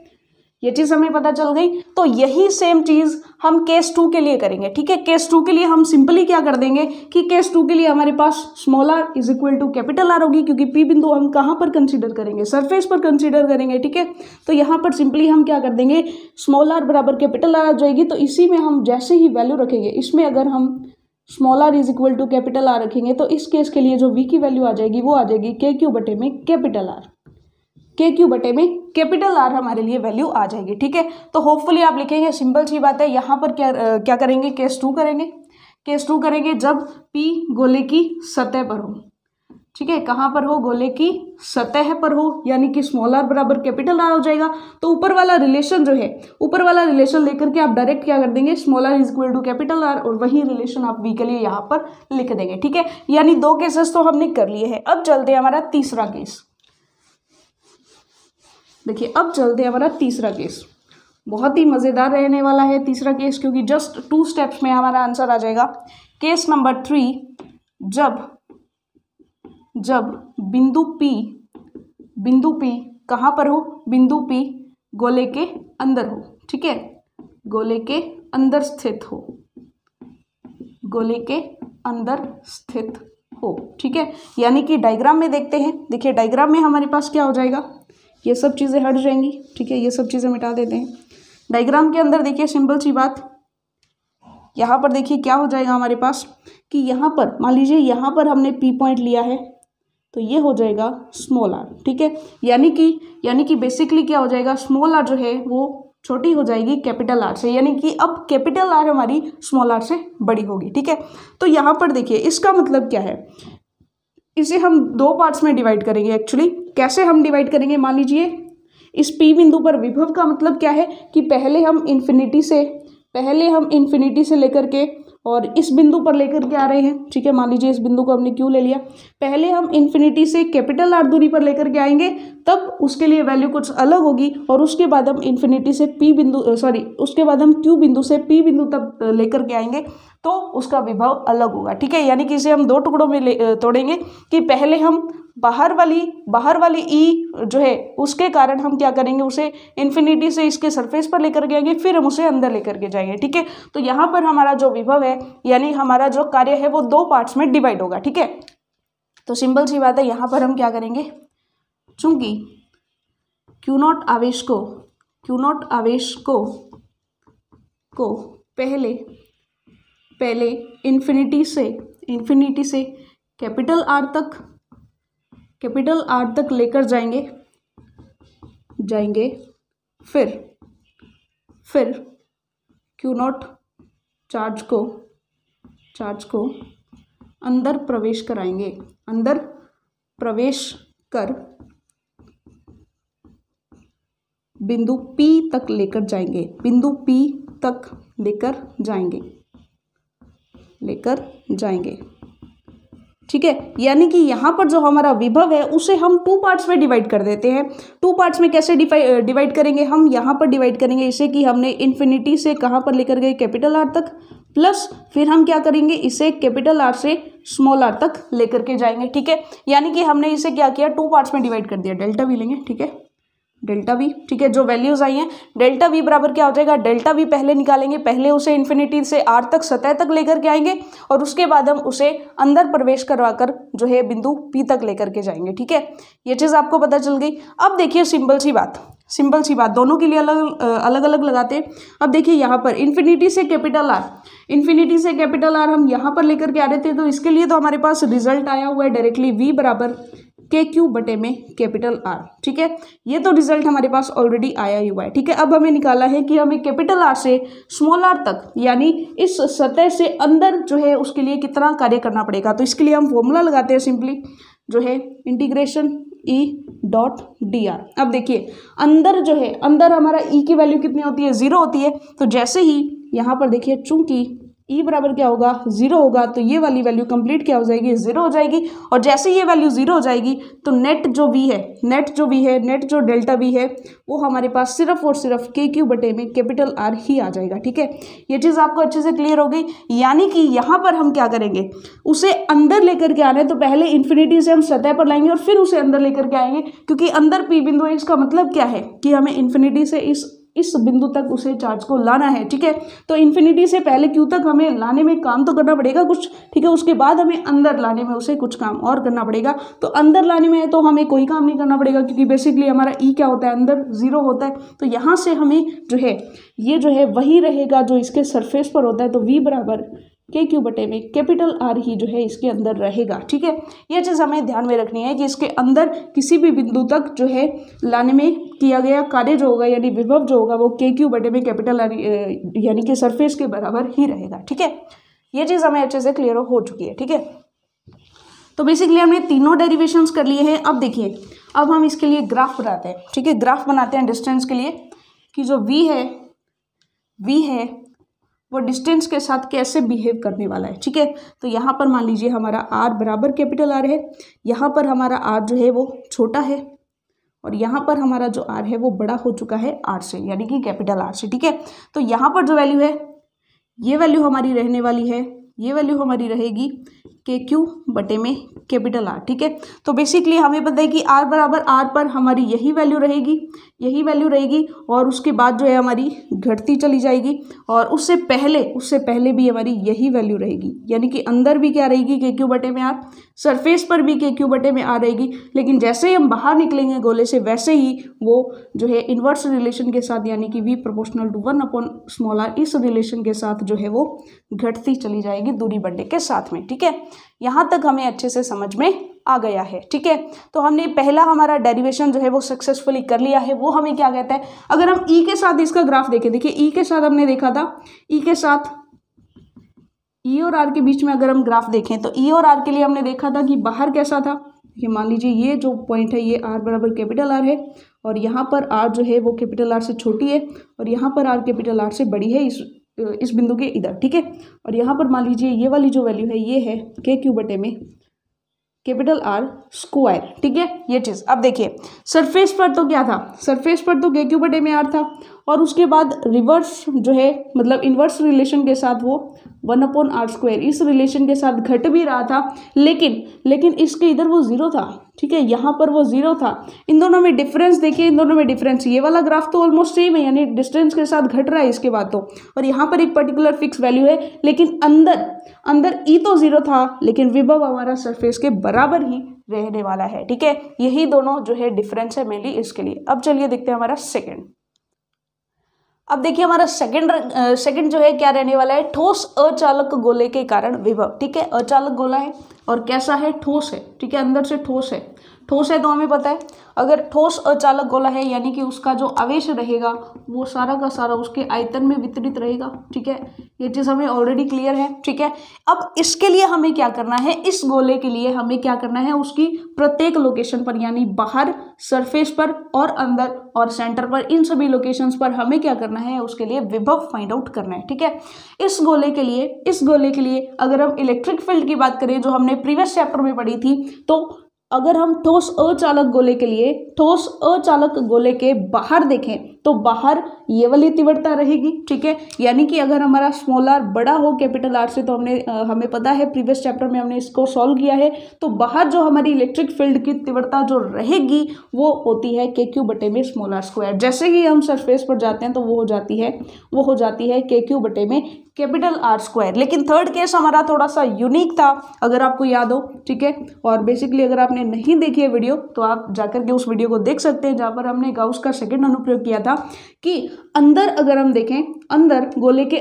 ये चीज़ हमें पता चल गई। तो यही सेम चीज़ हम केस 2 के लिए करेंगे, ठीक है। केस 2 के लिए हम सिंपली क्या कर देंगे कि केस 2 के लिए हमारे पास small r is equal to capital R होगी, क्योंकि P बिंदु हम कहाँ पर कंसीडर करेंगे, सरफेस पर कंसीडर करेंगे, ठीक है। तो यहाँ पर सिंपली हम क्या कर देंगे, स्मॉल r बराबर कैपिटल R आ जाएगी। तो इसी में हम जैसे ही वैल्यू रखेंगे, इसमें अगर हम small r is equal to capital R रखेंगे तो इस केस के लिए जो v की वैल्यू आ जाएगी वो आ जाएगी के क्यू बटे में कैपिटल R, के क्यू बटे में कैपिटल R हमारे लिए वैल्यू आ जाएगी, ठीक है। तो होपफुली आप लिखेंगे, सिंपल सी बात है। यहाँ पर क्या करेंगे, केस 2 करेंगे जब P गोले की सतह पर हो, ठीक है। कहाँ पर हो, गोले की सतह पर हो, यानी कि स्मॉल r बराबर कैपिटल R हो जाएगा। तो ऊपर वाला रिलेशन लेकर के आप डायरेक्ट क्या कर देंगे, small r is equal to capital R, और वही रिलेशन आप v के लिए यहाँ पर लिख देंगे, ठीक है। यानी 2 केसेस तो हमने कर लिए हैं। अब चलते हैं हमारा तीसरा केस। देखिए अब चलते हैं हमारा तीसरा केस। बहुत ही मज़ेदार रहने वाला है तीसरा केस, क्योंकि जस्ट 2 स्टेप्स में हमारा आंसर आ जाएगा। केस नंबर 3, जब बिंदु P कहाँ पर हो, बिंदु P गोले के अंदर हो, ठीक है, गोले के अंदर स्थित हो, गोले के अंदर स्थित हो, ठीक है। यानी कि डायग्राम में देखते हैं, देखिए डायग्राम में हमारे पास क्या हो जाएगा, ये सब चीज़ें हट जाएंगी, ठीक है, ये सब चीज़ें मिटा देते हैं। डायग्राम के अंदर देखिए सिंपल सी बात, यहाँ पर देखिए क्या हो जाएगा हमारे पास कि यहाँ पर मान लीजिए यहाँ पर हमने P पॉइंट लिया है, तो ये हो जाएगा स्मॉल r, ठीक है। यानी कि बेसिकली क्या हो जाएगा, स्मॉल r जो है वो छोटी हो जाएगी कैपिटल R से, यानी कि अब कैपिटल R हमारी स्मॉल r से बड़ी होगी, ठीक है। तो यहाँ पर देखिए इसका मतलब क्या है, इसे हम 2 पार्ट्स में डिवाइड करेंगे। एक्चुअली कैसे हम डिवाइड करेंगे, मान लीजिए इस P बिंदु पर विभव का मतलब क्या है कि पहले हम इन्फिनिटी से लेकर के और इस बिंदु पर लेकर के आ रहे हैं, ठीक है। मान लीजिए इस बिंदु को हमने क्यों ले लिया, पहले हम इन्फिनिटी से कैपिटल R दूरी पर लेकर के आएंगे, तब उसके लिए वैल्यू कुछ अलग होगी, और उसके बाद हम इन्फिनिटी से उसके बाद हम Q बिंदु से P बिंदु तक लेकर के आएंगे, तो उसका विभव अलग होगा, ठीक है। यानी कि इसे हम 2 टुकड़ों में तोड़ेंगे कि पहले हम बाहर वाली E जो है उसके कारण हम क्या करेंगे, उसे इन्फिनिटी से इसके सरफेस पर लेकर के आएंगे, फिर हम उसे अंदर लेकर के जाएंगे, ठीक है। तो यहाँ पर हमारा जो विभव है यानी हमारा जो कार्य है वो 2 पार्ट्स में डिवाइड होगा, ठीक है। तो सिंपल सी बात है, यहाँ पर हम क्या करेंगे, चूंकि Q0 आवेश को पहले इन्फिनिटी से कैपिटल R तक लेकर जाएंगे, फिर Q0 चार्ज को अंदर प्रवेश कराएंगे, अंदर प्रवेश कर बिंदु P तक लेकर जाएंगे, ठीक है। यानी कि यहाँ पर जो हमारा विभव है उसे हम 2 पार्ट्स में डिवाइड कर देते हैं। 2 पार्ट्स में कैसे डिवाइड करेंगे, हम यहाँ पर डिवाइड करेंगे इसे कि हमने इन्फिनिटी से कहाँ पर लेकर गए, कैपिटल R तक, प्लस फिर हम क्या करेंगे, इसे कैपिटल R से स्मॉल r तक लेकर के जाएंगे, ठीक है। यानी कि हमने इसे क्या किया, 2 पार्ट्स में डिवाइड कर दिया। डेल्टा V लेंगे, ठीक है, डेल्टा V, ठीक है। जो वैल्यूज आई हैं डेल्टा V बराबर क्या हो जाएगा, डेल्टा V पहले निकालेंगे, पहले उसे इन्फिनिटी से R तक सतह तक लेकर के आएंगे, और उसके बाद हम उसे अंदर प्रवेश करवाकर जो है बिंदु P तक लेकर के जाएंगे, ठीक है। ये चीज़ आपको पता चल गई। अब देखिए सिंपल सी बात दोनों के लिए अलग अलग लगाते हैं। अब देखिए यहाँ पर इन्फिनिटी से कैपिटल R हम यहाँ पर लेकर के आ रहे थे, तो इसके लिए तो हमारे पास रिजल्ट आया हुआ है डायरेक्टली V बराबर KQ बटे में कैपिटल R, ठीक है। ये तो रिजल्ट हमारे पास ऑलरेडी आया ही हुआ है, ठीक है। अब हमें निकाला है कि हमें कैपिटल R से स्मॉल r तक यानी इस सतह से अंदर जो है उसके लिए कितना कार्य करना पड़ेगा। तो इसके लिए हम फॉर्मूला लगाते हैं सिंपली, जो है इंटीग्रेशन E.dr। अब देखिए अंदर हमारा E की वैल्यू कितनी होती है, 0 होती है। तो जैसे ही यहाँ पर देखिए चूंकि E बराबर क्या होगा, 0 होगा, तो ये वाली वैल्यू कंप्लीट क्या हो जाएगी, 0 हो जाएगी। और जैसे ये वैल्यू 0 हो जाएगी तो नेट जो डेल्टा V है वो हमारे पास सिर्फ और सिर्फ KQ बटे में कैपिटल R ही आ जाएगा, ठीक है। ये चीज़ आपको अच्छे से क्लियर हो गई। यानी कि यहाँ पर हम क्या करेंगे, उसे अंदर लेकर के आना है, तो पहले इन्फिनिटी से हम सतह पर लाएंगे और फिर उसे अंदर लेकर के आएंगे, क्योंकि अंदर P बिंदु है। इसका मतलब क्या है कि हमें इन्फिनिटी से इस बिंदु तक उसे चार्ज को लाना है, ठीक है। तो इन्फिनिटी से पहले Q तक हमें लाने में काम तो करना पड़ेगा कुछ, ठीक है। उसके बाद हमें अंदर लाने में उसे कुछ काम और करना पड़ेगा। तो अंदर लाने में तो हमें कोई काम नहीं करना पड़ेगा, क्योंकि बेसिकली हमारा E क्या होता है, अंदर 0 होता है। तो यहाँ से हमें जो है वही रहेगा जो इसके सरफेस पर होता है। तो V बराबर KQ बटे में कैपिटल R ही जो है इसके अंदर रहेगा, ठीक है। ये चीज़ हमें ध्यान में रखनी है कि इसके अंदर किसी भी बिंदु तक जो है लाने में किया गया कार्य जो होगा यानी विभव जो होगा वो KQ बटे में कैपिटल R यानी कि सरफेस के बराबर ही रहेगा, ठीक है। ये चीज़ हमें अच्छे से क्लियर हो चुकी है, ठीक है। तो बेसिकली हमने तीनों डेरिवेशंस कर लिए हैं। अब देखिए, अब हम इसके लिए ग्राफ बनाते हैं, ठीक है। ग्राफ बनाते हैं डिस्टेंस के लिए कि जो V है वो डिस्टेंस के साथ कैसे बिहेव करने वाला है, ठीक है। तो यहाँ पर मान लीजिए हमारा R बराबर कैपिटल R है, यहाँ पर हमारा R जो है वो छोटा है और यहाँ पर हमारा जो आर है वो बड़ा हो चुका है आर से, यानी कि कैपिटल आर से, ठीक है। तो यहाँ पर जो वैल्यू है ये वैल्यू हमारी रहने वाली है, ये वैल्यू हमारी रहेगी के क्यू बटे में कैपिटल आर, ठीक है। तो बेसिकली हमें पता है कि आर बराबर आर पर हमारी यही वैल्यू रहेगी और उसके बाद जो है हमारी घटती चली जाएगी और उससे पहले भी हमारी यही वैल्यू रहेगी, यानी कि अंदर भी क्या रहेगी के क्यू बटे में आर, सरफेस पर भी के क्यू बटे में आर रहेगी। लेकिन जैसे ही हम बाहर निकलेंगे गोले से वैसे ही वो जो है इन्वर्स रिलेशन के साथ, यानी कि v प्रोपोर्शनल टू 1/r, इस रिलेशन के साथ जो है वो घटती चली जाएगी दूरी बढ़ने के साथ में, ठीक है। यहाँ तक हमें अच्छे से समझ में आ गया है, ठीक है। तो हमने पहला हमारा डेरिवेशन जो है वो सक्सेसफुली कर लिया है। वो हमें क्या कहता है, अगर हम ई के साथ इसका ग्राफ देखें, देखिए ई के साथ हमने देखा था, ई के साथ ई और आर के बीच में अगर हम ग्राफ देखें तो ई और आर के लिए हमने देखा था कि बाहर कैसा था। ये मान लीजिए ये जो पॉइंट है ये आर बराबर कैपिटल आर है और यहाँ पर आर जो है वो कैपिटल आर से छोटी है और यहाँ पर आर कैपिटल आर से बड़ी है इस बिंदु के इधर, ठीक है। और यहाँ पर मान लीजिए ये वाली जो वैल्यू है ये है के क्यू बटे में कैपिटल आर स्क्वायर, ठीक है, ये चीज़। अब देखिए सरफेस पर तो क्या था, सरफेस पर तो के क्यू बटे में आर था और उसके बाद रिवर्स जो है मतलब इन्वर्स रिलेशन के साथ वो 1/r², इस रिलेशन के साथ घट भी रहा था, लेकिन इसके इधर वो जीरो था, ठीक है, यहाँ पर वो जीरो था। इन दोनों में डिफरेंस देखिए, इन दोनों में डिफरेंस, ये वाला ग्राफ तो ऑलमोस्ट सेम है, यानी डिस्टेंस के साथ घट रहा है इसके बाद तो, और यहाँ पर एक पर्टिकुलर फिक्स वैल्यू है, लेकिन अंदर ई तो जीरो था लेकिन विभव हमारा सरफेस के बराबर ही रहने वाला है, ठीक है। यही दोनों जो है डिफरेंस है मेनली इसके लिए। अब चलिए देखते हैं हमारा सेकंड। अब देखिए हमारा सेकंड जो है क्या रहने वाला है, ठोस अचालक गोले के कारण विभव, ठीक है। अचालक गोला है और कैसा है, ठोस है, ठीक है, अंदर से ठोस है तो हमें पता है अगर ठोस अचालक गोला है यानी कि उसका जो आवेश रहेगा वो सारा का सारा उसके आयतन में वितरित रहेगा, ठीक है, ये चीज़ हमें ऑलरेडी क्लियर है, ठीक है। अब इसके लिए हमें क्या करना है, इस गोले के लिए हमें क्या करना है, उसकी प्रत्येक लोकेशन पर यानी बाहर, सरफेस पर और अंदर और सेंटर पर, इन सभी लोकेशंस पर हमें क्या करना है, उसके लिए विभव फाइंड आउट करना है, ठीक है। इस गोले के लिए अगर हम इलेक्ट्रिक फील्ड की बात करें जो हमने प्रीवियस चैप्टर में पढ़ी थी, तो अगर हम ठोस अचालक गोले के बाहर देखें तो बाहर ये वाली तीव्रता रहेगी, ठीक है, यानी कि अगर हमारा स्मॉल आर बड़ा हो कैपिटल आर से, तो हमें पता है प्रीवियस चैप्टर में हमने इसको सॉल्व किया है, तो बाहर जो हमारी इलेक्ट्रिक फील्ड की तीव्रता जो रहेगी वो होती है के क्यू बटे में स्मॉल आर स्क्वायर। जैसे ही हम सरफेस पर जाते हैं तो वो हो जाती है के क्यू बटे में कैपिटल आर स्क्वायर। लेकिन थर्ड केस हमारा थोड़ा सा यूनिक था, अगर आपको याद हो, ठीक है। और बेसिकली अगर आपने नहीं देखी है वीडियो तो आप जाकर के उस वीडियो को देख सकते हैं, जहाँ पर हमने गाउस का सेकंड अनुप्रयोग किया था कि अंदर अगर हम देखें, गोले के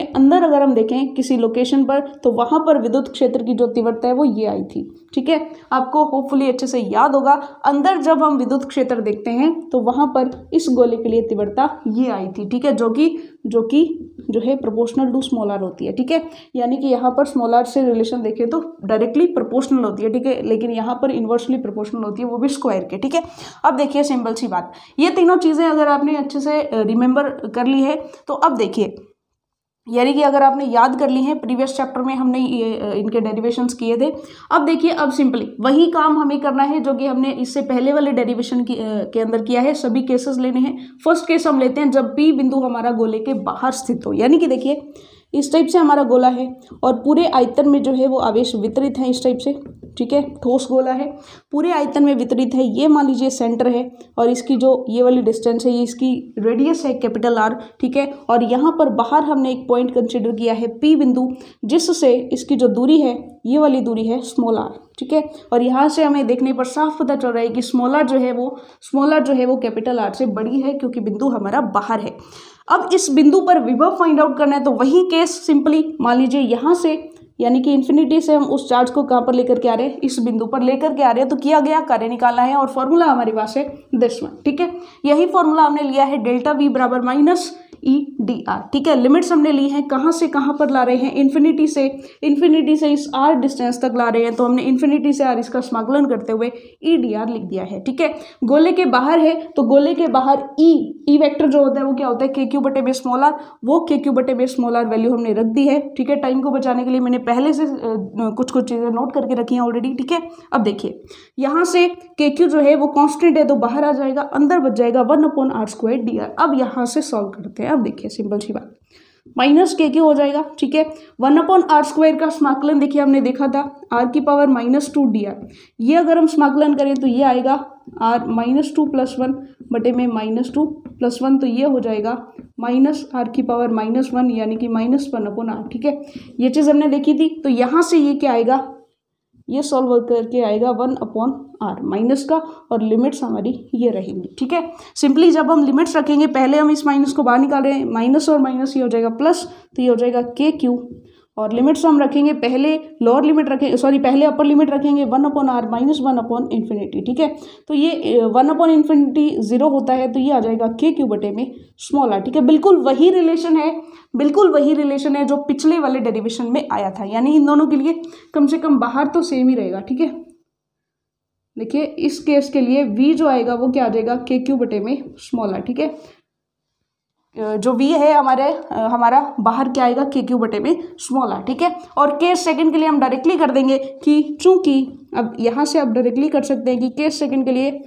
अंदर अगर हम देखें किसी लोकेशन पर, तो वहां पर विद्युत क्षेत्र की जो तीव्रता है वो ये आई थी, ठीक है। आपको होपफुली अच्छे से याद होगा, अंदर जब हम विद्युत क्षेत्र देखते हैं तो वहां पर इस गोले के लिए तीव्रता ये आई थी, ठीक है, जो है प्रोपोर्शनल टू स्मॉल आर होती है, ठीक है, यानी कि यहाँ पर स्मॉल आर से रिलेशन देखें तो डायरेक्टली प्रोपोर्शनल होती है, ठीक है, लेकिन यहाँ पर इन्वर्सली प्रोपोर्शनल होती है, वो भी स्क्वायर के, ठीक है। अब देखिए सिंपल सी बात, ये तीनों चीज़ें अगर आपने अच्छे से रिमेंबर कर ली है तो अब देखिए, यानी कि अगर आपने याद कर ली है, प्रीवियस चैप्टर में हमने इनके डेरिवेशंस किए थे। अब देखिए, अब सिंपली वही काम हमें करना है जो कि हमने इससे पहले वाले डेरिवेशन के अंदर किया है। सभी केसेस लेने हैं। फर्स्ट केस हम लेते हैं जब पी बिंदु हमारा गोले के बाहर स्थित हो, यानी कि देखिए इस टाइप से हमारा गोला है और पूरे आयतन में जो है वो आवेश वितरित है इस टाइप से, ठीक है, ठोस गोला है, पूरे आयतन में वितरित है। ये मान लीजिए सेंटर है और इसकी जो ये वाली डिस्टेंस है, ये इसकी रेडियस है कैपिटल आर, ठीक है। और यहाँ पर बाहर हमने एक पॉइंट कंसिडर किया है पी बिंदु, जिससे इसकी जो दूरी है ये वाली दूरी है स्मॉल आर, ठीक है। और यहाँ से हमें देखने पर साफ पता चल रहा है कि स्मॉल आर जो है वो कैपिटल आर से बड़ी है, क्योंकि बिंदु हमारा बाहर है। अब इस बिंदु पर विभव फाइंड आउट करना है, तो वही केस सिंपली मान लीजिए यहाँ से, यानी कि इन्फिनिटी से हम उस चार्ज को कहाँ पर लेकर के आ रहे हैं, इस बिंदु पर लेकर के आ रहे हैं, तो किया गया कार्य निकालना है और फॉर्मूला हमारे पास है दिस वन, ठीक है। यही फॉर्मूला हमने लिया है डेल्टा वी बराबर माइनस ई डी आर, ठीक है। लिमिट्स हमने ली हैं, कहाँ से कहाँ पर ला रहे हैं, इन्फिनिटी से इस आर डिस्टेंस तक ला रहे हैं, तो हमने इन्फिनिटी से आर इसका समाकलन करते हुए ई डी आर लिख दिया है, ठीक है। गोले के बाहर है तो गोले के बाहर ई ई वेक्टर जो होता है वो क्या होता है, के क्यू बटे में स्मॉल आर, वो के क्यू बटे में स्मॉल आर वैल्यू हमने रख दी है, ठीक है। टाइम को बचाने के लिए मैंने पहले से कुछ चीज़ें नोट करके रखी हैं ऑलरेडी, ठीक है। अब देखिए यहाँ से के क्यू जो है वो कांस्टेंट है तो बाहर आ जाएगा, अंदर बच जाएगा 1/r² dr। अब यहाँ से सॉल्व करते हैं। अब देखिए सिंपल सी बात, माइनस के क्यू हो जाएगा, ठीक है। 1/r² का समाकलन देखिए हमने देखा था r⁻² dr, ये अगर हम समाकलन करें तो ये आएगा r-2 + 1 बटे में -2 + 1, तो ये हो जाएगा -r⁻1 यानी कि -1/r, ठीक है। ये चीज़ हमने देखी थी, तो यहाँ से ये क्या आएगा, ये सॉल्व करके आएगा 1/r माइनस का, और लिमिट्स हमारी ये रहेंगी, ठीक है। सिंपली जब हम लिमिट्स रखेंगे, पहले हम इस माइनस को बाहर निकाल रहे हैं, माइनस और माइनस ये हो जाएगा प्लस, तो ये हो जाएगा के क्यू, और लिमिट्स हम रखेंगे, पहले लोअर लिमिट रखेंगे, सॉरी पहले अपर लिमिट रखेंगे 1/r माइनस 1/∞, ठीक है। तो ये 1/∞ 0 होता है, तो ये आ जाएगा के क्यू बटे में स्मॉल आर, ठीक है। बिल्कुल वही रिलेशन है, बिल्कुल वही रिलेशन है जो पिछले वाले डेरिवेशन में आया था, यानी इन दोनों के लिए कम से कम बाहर तो सेम ही रहेगा, ठीक है। देखिए इस केस के लिए v जो आएगा वो क्या आ जाएगा, के क्यू बटे में स्मॉल आर, ठीक है। जो v है हमारा बाहर क्या आएगा, के क्यू बटे में स्मॉल आर, ठीक है। और केस सेकंड के लिए हम डायरेक्टली कर देंगे कि चूंकि, अब यहाँ से आप डायरेक्टली कर सकते हैं कि केस सेकंड के लिए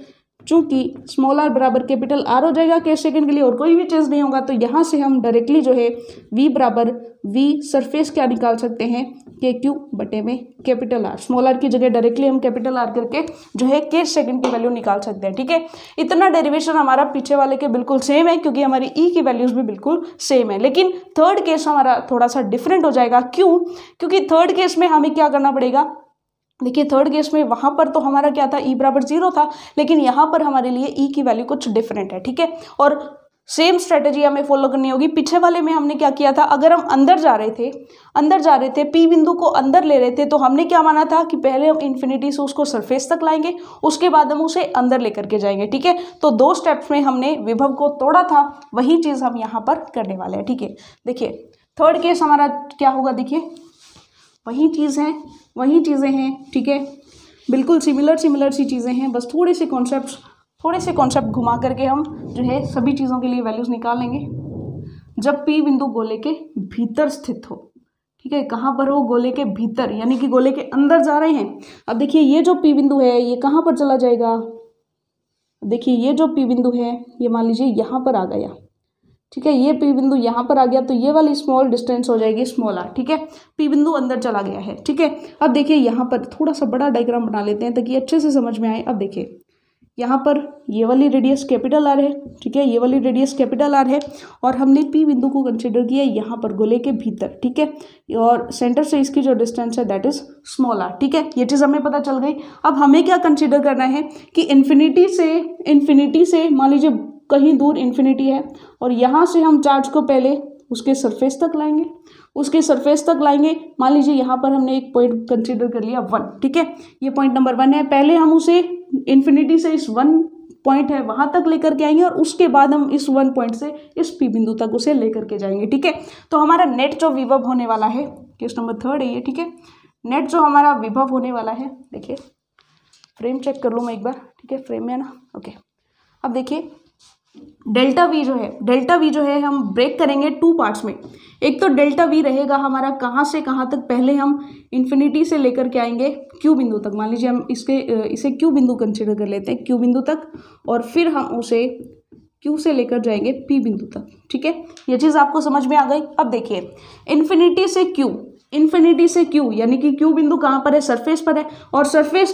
चूंकि स्मॉल आर बराबर कैपिटल आर हो जाएगा केस सेकंड के लिए, और कोई भी चीज़ नहीं होगा, तो यहाँ से हम डायरेक्टली जो है v बराबर v सरफेस क्या निकाल सकते हैं, के क्यू बटे में कैपिटल आर, स्मॉल आर की जगह डायरेक्टली हम कैपिटल आर करके जो है केस सेकंड की वैल्यू निकाल सकते हैं, ठीक है। इतना डेरिवेशन हमारा पीछे वाले के बिल्कुल सेम है, क्योंकि हमारी ई की वैल्यूज भी बिल्कुल सेम है। लेकिन थर्ड केस हमारा थोड़ा सा डिफरेंट हो जाएगा, क्यों, क्योंकि थर्ड केस में हमें क्या करना पड़ेगा, देखिए थर्ड केस में वहाँ पर तो हमारा क्या था, ई बराबर 0 था, लेकिन यहाँ पर हमारे लिए ई की वैल्यू कुछ डिफरेंट है, ठीक है। और सेम स्ट्रेटेजी हमें फॉलो करनी होगी। पीछे वाले में हमने क्या किया था, अगर हम अंदर जा रहे थे पी बिंदु को अंदर ले रहे थे, तो हमने क्या माना था कि पहले हम इन्फिनिटी से उसको सरफेस तक लाएंगे, उसके बाद हम उसे अंदर लेकर के जाएंगे, ठीक है। तो 2 स्टेप्स में हमने विभव को तोड़ा था, वही चीज़ हम यहाँ पर करने वाले हैं, ठीक है। देखिए थर्ड केस हमारा क्या होगा, देखिए वही चीज़ें हैं, ठीक है, बिल्कुल सिमिलर सी चीज़ें हैं, बस थोड़े से कॉन्सेप्ट घुमा करके हम जो है सभी चीज़ों के लिए वैल्यूज़ निकाल लेंगे। जब P बिंदु गोले के भीतर स्थित हो, ठीक है, कहाँ पर हो, गोले के भीतर, यानी कि गोले के अंदर जा रहे हैं। अब देखिए ये जो P बिंदु है ये कहाँ पर चला जाएगा, देखिए ये जो P बिंदु है ये मान लीजिए यहाँ पर आ गया, ठीक है, ये P बिंदु यहाँ पर आ गया, तो ये वाली स्मॉल डिस्टेंस हो जाएगी स्मॉल आर, ठीक है। P बिंदु अंदर चला गया है, ठीक है। अब देखिए यहाँ पर थोड़ा सा बड़ा डायग्राम बना लेते हैं ताकि अच्छे से समझ में आए। अब देखिए यहाँ पर ये वाली रेडियस कैपिटल आर है, ठीक है, ये वाली रेडियस कैपिटल आर है, और हमने P बिंदु को कंसिडर किया यहाँ पर गोले के भीतर, ठीक है, और सेंटर से इसकी जो डिस्टेंस है दैट इज स्मॉल आर, ठीक है। ये चीज़ हमें पता चल गई। अब हमें क्या कंसिडर करना है कि इन्फिनिटी से मान लीजिए कहीं दूर इन्फिनिटी है, और यहाँ से हम चार्ज को पहले उसके सरफेस तक लाएंगे, मान लीजिए यहाँ पर हमने एक पॉइंट कंसीडर कर लिया 1, ठीक है, ये पॉइंट नंबर 1 है। पहले हम उसे इन्फिनिटी से इस 1 पॉइंट है वहाँ तक लेकर के आएंगे, और उसके बाद हम इस 1 पॉइंट से इस P बिंदु तक उसे लेकर के जाएंगे, ठीक है। तो हमारा नेट जो विभव होने वाला है, केस नंबर 3 है ये, ठीक है, नेट जो हमारा विभव होने वाला है, देखिए फ्रेम चेक कर लूँ मैं एक बार, ठीक है, फ्रेम में है ना, ओके। अब देखिए डेल्टा वी जो है हम ब्रेक करेंगे 2 पार्ट्स में। एक तो डेल्टा वी रहेगा हमारा कहाँ से कहाँ तक, पहले हम इन्फिनिटी से लेकर के आएंगे क्यू बिंदु तक, मान लीजिए हम इसे क्यू बिंदु कंसिडर कर लेते हैं, क्यू बिंदु तक, और फिर हम उसे क्यू से लेकर जाएंगे पी बिंदु तक, ठीक है। ये चीज़ आपको समझ में आ गई। अब देखिए इन्फिनिटी से क्यू यानी कि क्यू बिंदु कहाँ पर है, सरफेस पर है, और सरफेस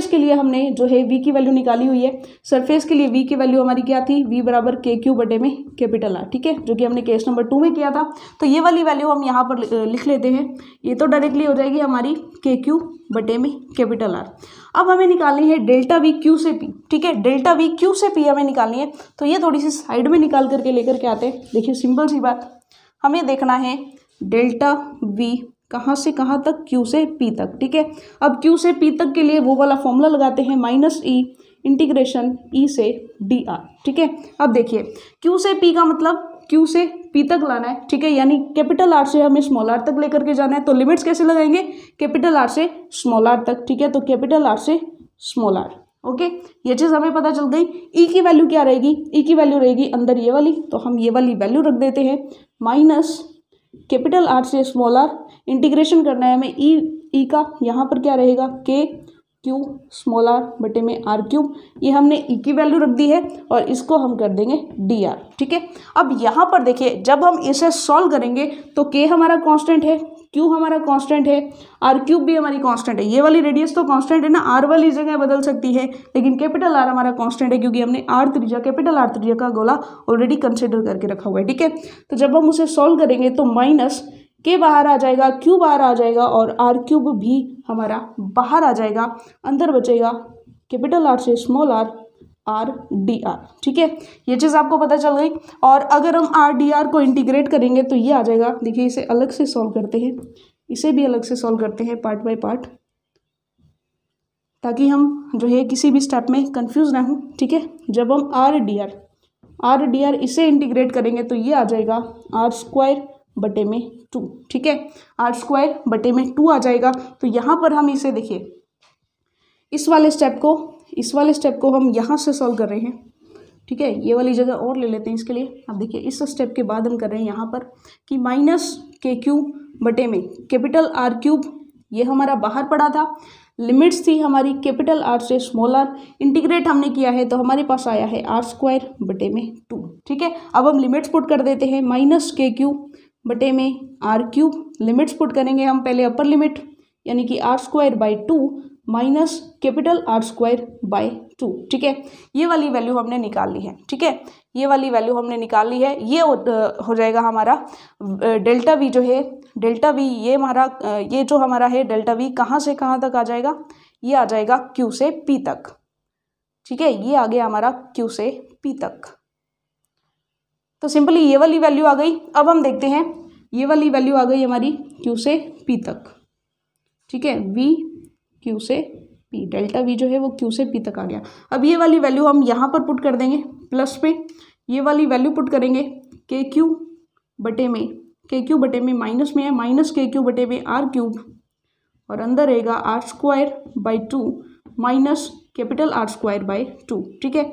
के लिए हमने जो है v की वैल्यू निकाली हुई है। सरफेस के लिए v की वैल्यू हमारी क्या थी, v बराबर के क्यू बटे में कैपिटल आर, ठीक है, जो कि हमने केस नंबर 2 में किया था। तो ये वाली वैल्यू हम यहाँ पर लिख लेते हैं, ये तो डायरेक्टली हो जाएगी हमारी के क्यू बटे में कैपिटल आर। अब हमें निकालनी है डेल्टा वी क्यू से पी, ठीक है, डेल्टा वी क्यू से पी हमें निकालनी है। तो ये थोड़ी सी साइड में निकाल करके लेकर के आते हैं। देखिए सिंपल सी बात, हमें देखना है डेल्टा वी कहाँ से कहाँ तक, क्यू से पी तक, ठीक है। अब क्यू से पी तक के लिए वो वाला फॉर्मूला लगाते हैं, -e इंटीग्रेशन e से dr, ठीक है। अब देखिए क्यू से पी का मतलब क्यू से पी तक लाना है, ठीक है, यानी कैपिटल आर से हमें स्मॉल आर तक लेकर के जाना है। तो लिमिट्स कैसे लगाएंगे, कैपिटल आर से स्मॉल आर तक, ठीक है, तो कैपिटल आर से स्मॉल आर, ओके, ये चीज़ हमें पता चल गई। ई की वैल्यू क्या रहेगी, ई की वैल्यू रहेगी अंदर ये वाली, तो हम ये वाली वैल्यू रख देते हैं माइनस कैपिटल आर से स्मॉल आर, इंटीग्रेशन करना है हमें ई का, यहाँ पर क्या रहेगा के क्यू स्मॉल आर बटे में आर क्यूब, ये हमने ई की वैल्यू रख दी है और इसको हम कर देंगे डी आर। ठीक है, अब यहाँ पर देखिए जब हम इसे सॉल्व करेंगे तो के हमारा कांस्टेंट है, क्यू हमारा कांस्टेंट है, आर क्यूब भी हमारी कांस्टेंट है, ये वाली रेडियस तो कांस्टेंट है ना, आर वाली जगह बदल सकती है, लेकिन कैपिटल आर हमारा कांस्टेंट है क्योंकि हमने आर त्रिज्या कैपिटल आर त्रिज्या का गोला ऑलरेडी कंसिडर करके रखा हुआ है। ठीक है, तो जब हम उसे सॉल्व करेंगे तो माइनस के बाहर आ जाएगा, क्यू बाहर आ जाएगा और आर क्यूब भी हमारा बाहर आ जाएगा, अंदर बचेगा कैपिटल आर से small r, r d r. ठीक है, ये चीज़ आपको पता चल गई। और अगर हम आर डी आर को इंटीग्रेट करेंगे तो ये आ जाएगा, देखिए इसे अलग से सॉल्व करते हैं, इसे भी अलग से सॉल्व करते हैं पार्ट बाय पार्ट, ताकि हम जो है किसी भी स्टेप में कंफ्यूज ना हो। ठीक है, जब हम आर डी आर इसे इंटीग्रेट करेंगे तो ये आ जाएगा आर स्क्वायर बटे में 2। ठीक है, आर स्क्वायर बटे में 2 आ जाएगा। तो यहाँ पर हम इसे देखिए इस वाले स्टेप को हम यहाँ से सॉल्व कर रहे हैं। ठीक है, ये वाली जगह और ले लेते हैं इसके लिए। अब देखिए इस स्टेप के बाद हम कर रहे हैं यहाँ पर कि माइनस के क्यूब बटे में कैपिटल आर क्यूब, ये हमारा बाहर पड़ा था, लिमिट्स थी हमारी कैपिटल आर से स्मॉल आर, इंटीग्रेट हमने किया है तो हमारे पास आया है आर स्क्वायर बटे में 2। ठीक है, अब हम लिमिट्स पुट कर देते हैं, माइनस के क्यूब बटे में आर क्यूब, लिमिट्स पुट करेंगे हम पहले अपर लिमिट यानी कि r square by 2 minus capital R square by 2। ठीक है, ये वाली वैल्यू हमने निकाल ली है। ठीक है, ये वाली वैल्यू हमने निकाल ली है, ये हो जाएगा हमारा डेल्टा वी जो है, डेल्टा वी ये जो हमारा है डेल्टा वी कहाँ से कहाँ तक आ जाएगा, ये आ जाएगा क्यू से पी तक। ठीक है, ये आ गया हमारा क्यू से पी तक। तो सिंपली ये वाली वैल्यू आ गई। अब हम देखते हैं ये वाली वैल्यू आ गई हमारी क्यू से पी तक। ठीक है, वी क्यू से पी, डेल्टा वी जो है वो क्यू से पी तक आ गया। अब ये वाली वैल्यू हम यहाँ पर पुट कर देंगे प्लस पे, ये वाली वैल्यू पुट करेंगे के क्यू बटे में माइनस में है, माइनस के क्यू बटे में आर क्यूब और अंदर रहेगा r square by 2 minus capital R square by 2। ठीक है,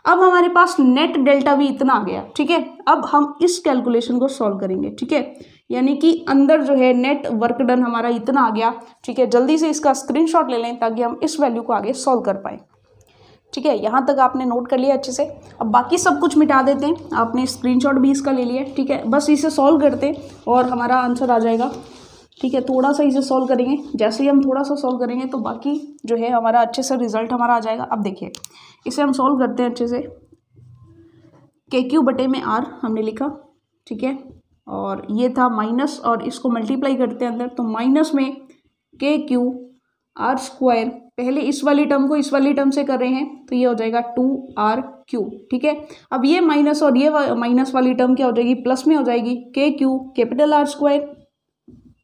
अब हमारे पास नेट डेल्टा वी इतना आ गया। ठीक है, अब हम इस कैलकुलेशन को सॉल्व करेंगे। ठीक है, यानी कि अंदर जो है नेट वर्क डन हमारा इतना आ गया। ठीक है, जल्दी से इसका स्क्रीनशॉट ले लें ताकि हम इस वैल्यू को आगे सॉल्व कर पाए। ठीक है, यहाँ तक आपने नोट कर लिया अच्छे से। अब बाकी सब कुछ मिटा देते हैं, आपने स्क्रीनशॉट भी इसका ले लिया। ठीक है, बस इसे सॉल्व करते हैं और हमारा आंसर आ जाएगा। ठीक है, थोड़ा सा इसे सॉल्व करेंगे, जैसे ही हम थोड़ा सा सॉल्व करेंगे तो बाकी जो है हमारा अच्छे से रिजल्ट हमारा आ जाएगा। अब देखिए इसे हम सॉल्व करते हैं अच्छे से। के क्यू बटे में आर हमने लिखा, ठीक है, और ये था माइनस और इसको मल्टीप्लाई करते हैं अंदर, तो माइनस में के क्यू आर स्क्वायर, पहले इस वाली टर्म को इस वाली टर्म से कर रहे हैं तो ये हो जाएगा 2r क्यूब। ठीक है, अब ये माइनस और ये माइनस वाली टर्म क्या हो जाएगी, प्लस में हो जाएगी, के क्यू कैपिटल आर स्क्वायर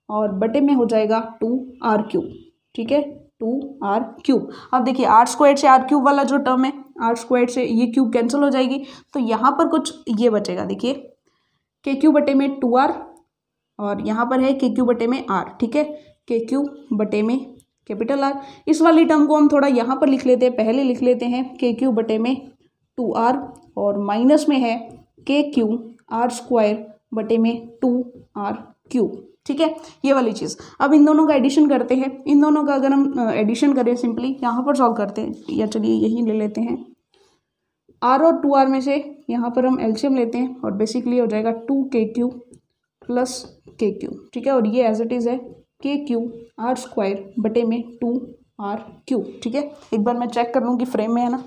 और बटे में हो जाएगा 2r क्यूब। ठीक है, 2r क्यूब। अब देखिए आर स्क्वायर से आर क्यूब वाला जो टर्म है, आर स्क्वायर से ये क्यूब कैंसिल हो जाएगी, तो यहाँ पर कुछ ये बचेगा, देखिए के क्यू बटे में 2r और यहाँ पर है के क्यू बटे में r। ठीक है, के क्यू बटे में कैपिटल आर, इस वाली टर्म को हम थोड़ा यहाँ पर लिख लेते हैं, पहले लिख लेते हैं के क्यू बटे में 2r और माइनस में है के क्यू आर स्क्वायर बटे में 2r क्यूब। ठीक है, ये वाली चीज़। अब इन दोनों का एडिशन करते हैं, इन दोनों का अगर हम एडिशन करें सिंपली यहाँ पर सॉल्व करते हैं, या चलिए यही ले लेते हैं, r और 2r में से यहाँ पर हम एलसीएम लेते हैं और बेसिकली हो जाएगा 2kq प्लस kq। ठीक है, और ये एज इट इज़ है के क्यू आर स्क्वायर बटे में 2r क्यूब। ठीक है, एक बार मैं चेक कर लूँ कि फ्रेम में है ना,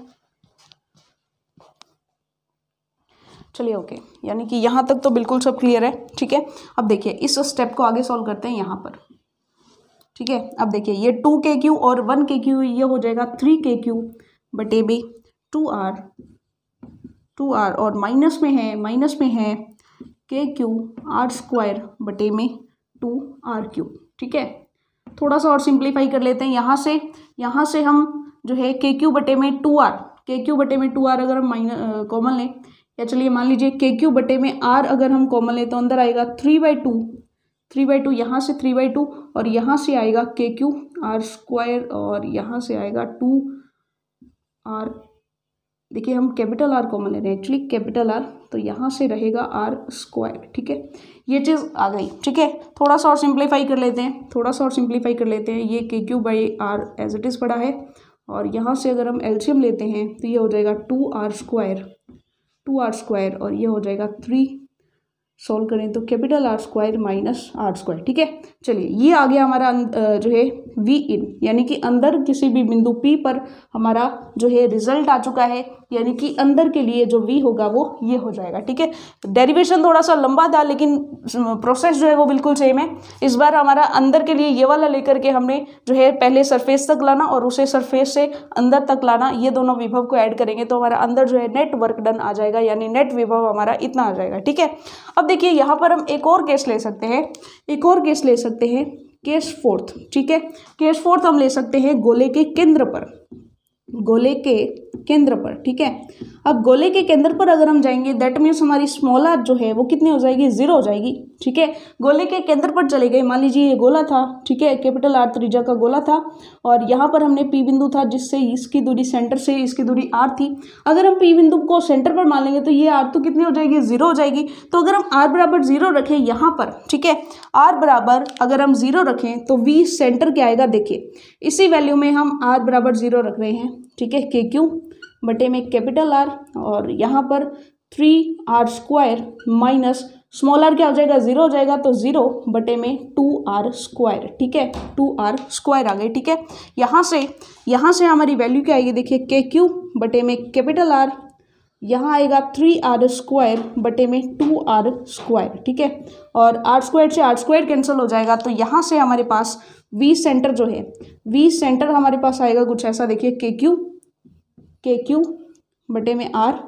चलिए ओके, यानी कि यहाँ तक तो बिल्कुल सब क्लियर है। ठीक है, अब देखिए इस स्टेप को आगे सॉल्व करते हैं यहाँ पर। ठीक है, अब देखिए ये 2kq और 1kq, ये हो जाएगा 3kq बटे में 2r और माइनस में है के क्यू आर स्क्वायर बटे में 2r क्यूब। ठीक है, थोड़ा सा और सिंप्लीफाई कर लेते हैं, यहाँ से हम जो है के क्यू बटे में 2r अगर हम कॉमन लें, या चलिए मान लीजिए के क्यू बटे में r अगर हम कॉमन लें तो अंदर आएगा 3/2, यहाँ से 3/2 और यहाँ से आएगा के क्यू आर स्क्वायर और यहाँ से आएगा आर, देखिए हम कैपिटल आर कॉमन ले रहे हैं एक्चुअली, कैपिटल आर, तो यहाँ से रहेगा आर स्क्वायर, ठीक है, ये चीज़ आ गई, ठीक है। थोड़ा सा और सिंप्लीफाई कर लेते हैं, थोड़ा सा और सिंप्लीफाई कर लेते हैं, ये K Q by r as it is पड़ा है, और यहाँ से अगर हम एलसीएम लेते हैं तो ये हो जाएगा 2r स्क्वायर, और ये हो जाएगा 3, सॉल्व करें तो capital R square minus r square, ठीक है। चलिए ये आ गया हमारा जो है वी इन, यानी कि अंदर किसी भी बिंदु पी पर हमारा जो है रिजल्ट आ चुका है, यानी कि अंदर के लिए जो वी होगा वो ये हो जाएगा, ठीक है। डेरिवेशन थोड़ा सा लंबा था लेकिन प्रोसेस जो है वो बिल्कुल सेम है। इस बार हमारा अंदर के लिए ये वाला लेकर के हमने जो है पहले सरफेस तक लाना और उसे सरफेस से अंदर तक लाना, ये दोनों विभव को ऐड करेंगे तो हमारा अंदर जो है नेट वर्क डन आ जाएगा, यानी नेट विभव हमारा इतना आ जाएगा, ठीक है। अब देखिए यहाँ पर हम एक और केस ले सकते हैं, केस फोर्थ, ठीक है। केस फोर्थ हम ले सकते हैं गोले के केंद्र पर, ठीक है। अब गोले के केंद्र पर अगर हम जाएंगे दैट मीन्स हमारी स्मॉल आर जो है वो कितनी हो जाएगी, 0 हो जाएगी, ठीक है। गोले के केंद्र पर चले गए, मान लीजिए ये गोला था, ठीक है, कैपिटल आर त्रिज्या का गोला था, और यहाँ पर हमने पी बिंदु था जिससे इसकी दूरी सेंटर से इसकी दूरी आर थी। अगर हम पी बिंदु को सेंटर पर मान लेंगे तो ये आर तो कितनी हो जाएगी, 0 हो जाएगी। तो अगर हम आर बराबर 0 रखें यहाँ पर, ठीक है, आर बराबर अगर हम 0 रखें तो वी सेंटर क्या आएगा, देखिए इसी वैल्यू में हम आर बराबर 0 रख रहे हैं, ठीक है, के क्यू बटे में कैपिटल आर, और यहाँ पर 3r square minus small are क्या हो जाएगा, 0 हो जाएगा, तो 0 बटे में 2r स्क्वायर, ठीक है, 2r स्क्वायर आ गए, ठीक है। यहाँ से हमारी वैल्यू क्या आएगी, देखिए के क्यू बटे में कैपिटल आर, यहाँ आएगा 3r स्क्वायर बटे में 2r स्क्वायर, ठीक है, और r स्क्वायर से r स्क्वायर कैंसिल हो जाएगा, तो यहाँ से हमारे पास वी सेंटर जो है, वी सेंटर हमारे पास आएगा कुछ ऐसा, देखिए के क्यू बटे में आर,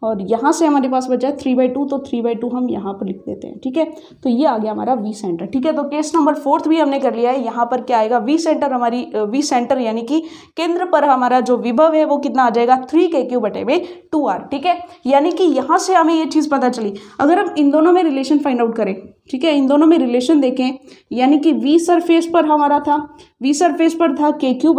और यहाँ से हमारे पास बचा 3/2, तो 3/2 हम यहाँ पर लिख देते हैं, ठीक है। तो ये आ गया हमारा वी सेंटर, ठीक है। तो केस नंबर 4 भी हमने कर लिया है। यहाँ पर क्या आएगा, वी सेंटर, हमारी वी सेंटर यानी कि केंद्र पर हमारा जो विभव है वो कितना आ जाएगा, 3k बटे में 2r, ठीक है। यानी कि यहाँ से हमें ये चीज़ पता चली, अगर हम इन दोनों में रिलेशन फाइंड आउट करें, ठीक है, इन दोनों में रिलेशन देखें, यानी कि वी सरफेस पर हमारा था, वी सरफेस पर था के क्यू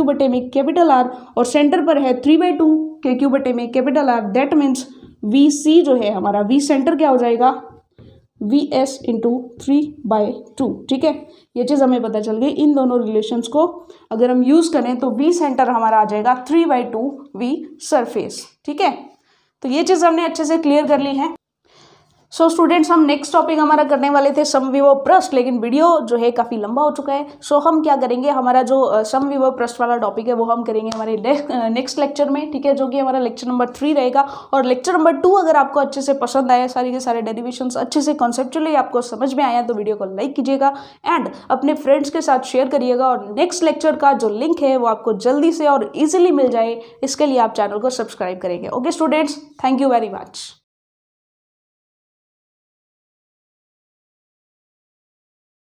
बटे में कैपिटल आर, और सेंटर पर है 3/2 के क्यू बटे में capital R, that means V C जो है हमारा वी सेंटर क्या हो जाएगा, वी एस इंटू 3/2, ठीक है। ये चीज़ हमें पता चल गई। इन दोनों रिलेशंस को अगर हम यूज़ करें तो वी सेंटर हमारा आ जाएगा 3/2 वी सरफेस, ठीक है। तो ये चीज़ हमने अच्छे से क्लियर कर ली है। सो स्टूडेंट्स, हम नेक्स्ट टॉपिक हमारा करने वाले थे समविभव पृष्ठ, लेकिन वीडियो जो है काफ़ी लंबा हो चुका है। सो हम क्या करेंगे, हमारा जो समविभव पृष्ठ वाला टॉपिक है वो हम करेंगे हमारे नेक्स्ट लेक्चर में, ठीक है, जो कि हमारा लेक्चर नंबर 3 रहेगा। और लेक्चर नंबर 2 अगर आपको अच्छे से पसंद आया, सारे के सारे डेरिवेशंस अच्छे से कॉन्सेप्चुअली आपको समझ में आया, तो वीडियो को लाइक कीजिएगा एंड अपने फ्रेंड्स के साथ शेयर करिएगा। और नेक्स्ट लेक्चर का जो लिंक है वो आपको जल्दी से और ईजिली मिल जाए, इसके लिए आप चैनल को सब्सक्राइब करेंगे। Okay students, thank you very much.